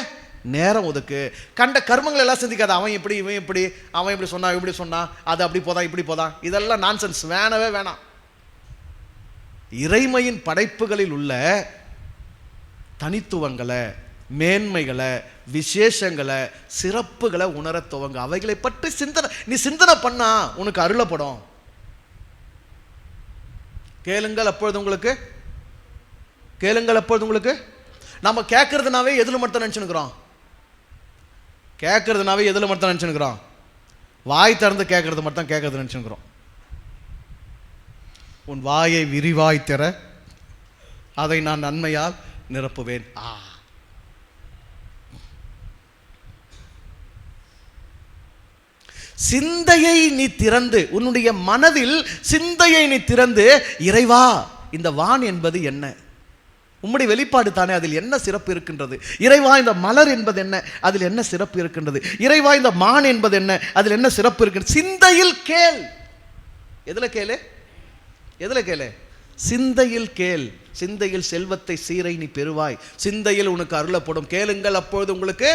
நேரம் ஒதுக்கு. கண்ட கர்மங்கள் எல்லாம் சிந்திக்காத. அவன் எப்படி, இவன் எப்படி, அவன் இப்படி சொன்னா, இப்படி சொன்னா, அது அப்படி போதான், இப்படி போதான், இதெல்லாம் நான்சென்ஸ், வேணவே வேணாம். இறைமையின் படைப்புகளில் உள்ள தனித்துவங்களை, மேன்மைகளை, விசேஷங்களை, சிறப்புகளை உணர துவங்க. அவைகளை பற்றி நீ சிந்தனை பண்ணா உனக்கு அருளப்படும். கேளுங்கள் அப்பொழுது உங்களுக்கு, கேளுங்கள் அப்பொழுது உங்களுக்கு. நம்ம கேட்கறதுனாவே எதில் மட்டும் நினச்சுனுக்குறோம்? கேட்கறதுனாவே எதில் மட்டும் நினச்சுனுக்குறோம்? வாய் திறந்து கேட்கறது மட்டும் கேட்கறது நினச்சுனுக்குறோம். உன் வாயை விரிவாய் திற, அதை நான் நன்மையால் நிரப்புவேன். சிந்தையை நீ திறந்து, உன்னுடைய மனதில் சிந்தையை நீ திறந்து, இறைவா இந்த வான் என்பது என்ன? உம்முடைய வெளிப்பாடு தானே, அதில் என்ன சிறப்பு இருக்கின்றது? இறைவா இந்த மலர் என்பது என்ன? அதில் என்ன சிறப்பு இருக்கின்றது? இறைவா இந்த மான் என்பது என்ன? அதில் என்ன சிறப்பு இருக்கின்றது? சிந்தையில் கேள். எதுல கேளு? எதுல கேளு? சிந்தையில் கேள். சிந்தையில் செல்வத்தை சீரை நீ பெறுவாய், சிந்தையில் உனக்கு அருளப்படும். கேளுங்கள் அப்பொழுது உங்களுக்கு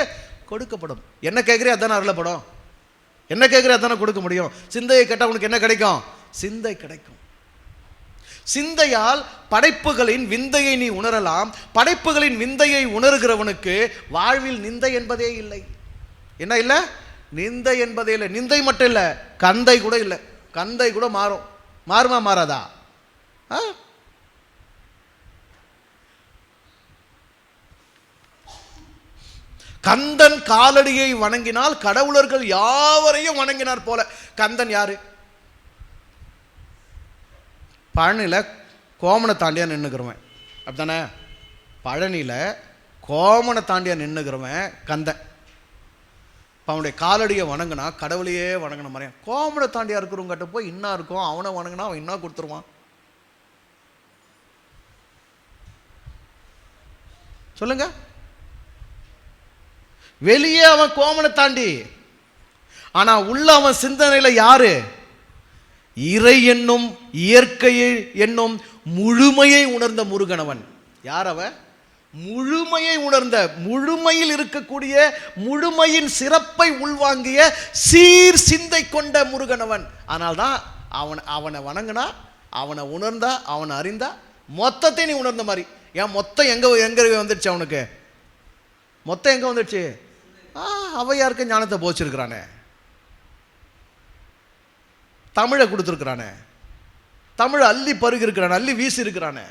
கொடுக்கப்படும். என்ன கேட்குறே அதானே அருளப்படும், என்ன கேட்குறே அதானே கொடுக்க முடியும். சிந்தையை கேட்டால் உனக்கு என்ன கிடைக்கும்? சிந்தை கிடைக்கும். சிந்தையால் படைப்புகளின் விந்தையை நீ உணரலாம். படைப்புகளின் விந்தையை உணர்கிறவனுக்கு வாழ்வில் நிந்தை என்பதே இல்லை. என்ன இல்லை? நிந்தை என்பதே இல்லை. நிந்தை மட்டும் இல்லை, கந்தை கூட இல்லை. கந்தை கூட மாறும். மாறுமா மாறாதா? கந்தன் காலடியை வணங்கினால் கடவுளர்கள் யாவரையும் வணங்கினார் போல. கந்தன் யாரு? பழனியில் கோமனை தாண்டியா நின்றுக்கிறவன், அப்படித்தானே? பழனியில் கோமனை தாண்டியா நின்றுக்கிறவன் கந்தன். இப்போ அவனுடைய காலடியை வணங்கினா கடவுளையே வணங்கின மாதிரியா. கோமண தாண்டியா இருக்கிறவங்கிட்ட போய் இன்னா இருக்கும், அவனை வணங்கினா அவன் இன்னா கொடுத்துருவான். சொல்லுங்க. வெளியே அவன் கோமண தாண்டி, ஆனா உள்ள அவன் சிந்தனையில யாரு? இறை என்னும் இயற்கையை என்னும் முழுமையை உணர்ந்த முருகனவன். யார் அவன்? முழுமையை உணர்ந்த, முழுமையில் இருக்கக்கூடிய முழுமையின் சிறப்பை உள்வாங்கிய சீர் சிந்தை கொண்ட முருகனவன். ஆனால்தான் அவனை வணங்கினா, அவனை உணர்ந்தா, அவனை அறிந்தா மொத்தத்தை நீ உணர்ந்த மாதிரி. ஏன் மொத்தம் எங்க வந்துடுச்சு? அவனுக்கு மொத்தம் எங்க வந்துடுச்சு? அவையாருக்கு ஞானத்தை போச்சிருக்கிறானே, தமிழை கொடுத்துருக்கிறானே, தமிழை அள்ளி பருகி இருக்கிறானே, அள்ளி வீசி இருக்கிறானே,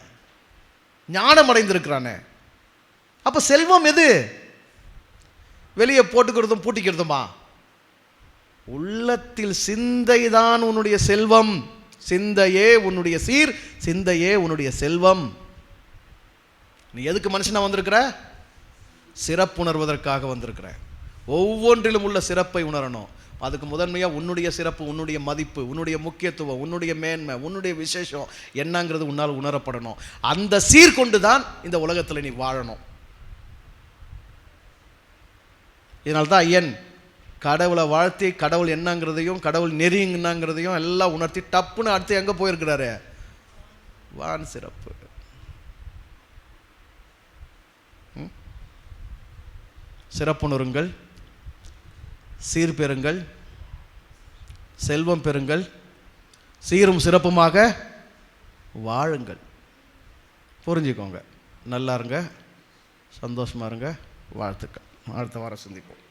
ஞானம் அடைந்திருக்கிறானே. அப்ப செல்வம் எது? வெளியே போட்டுக்கிறதும் பூட்டிக்கிறதுமா? உள்ளத்தில் சிந்தைதான் உன்னுடைய செல்வம். சிந்தையே உன்னுடைய சீர், சிந்தையே உன்னுடைய செல்வம். நீ எதுக்கு மனுஷனா வந்திருக்கிற? சிறப்புணர்வதற்காக வந்திருக்கிற. ஒவ்வொன்றிலும் உள்ள சிறப்பை உணரணும். அதுக்கு முதன்மையா உன்னுடைய சிறப்பு, உன்னுடைய மதிப்பு, உன்னுடைய முக்கியத்துவம், உன்னுடைய மேன்மை, உன்னுடைய விசேஷம் என்னங்கிறது உன்னால் உணரப்படணும். அந்த சீர்கொண்டு தான் இந்த உலகத்தில் நீ வாழணும். இதனால்தான் ஐயன் கடவுளை வாழ்த்தி, கடவுள் என்னங்கிறதையும் கடவுள் நெறி என்னங்கிறதையும் எல்லாம் உணர்த்தி டப்புன்னு அடுத்து எங்க போயிருக்கிறாரு? வான் சிறப்பு. சிறப்புணருங்கள், சீர் பெறுங்கள், செல்வம் பெறுங்கள், சீரும் சிறப்புமாக வாழுங்கள். புரிஞ்சுக்கோங்க. நல்லா இருங்க, சந்தோஷமா இருங்க. வாழ்த்துக்கள். அடுத்த வாரம் சந்திப்போம்.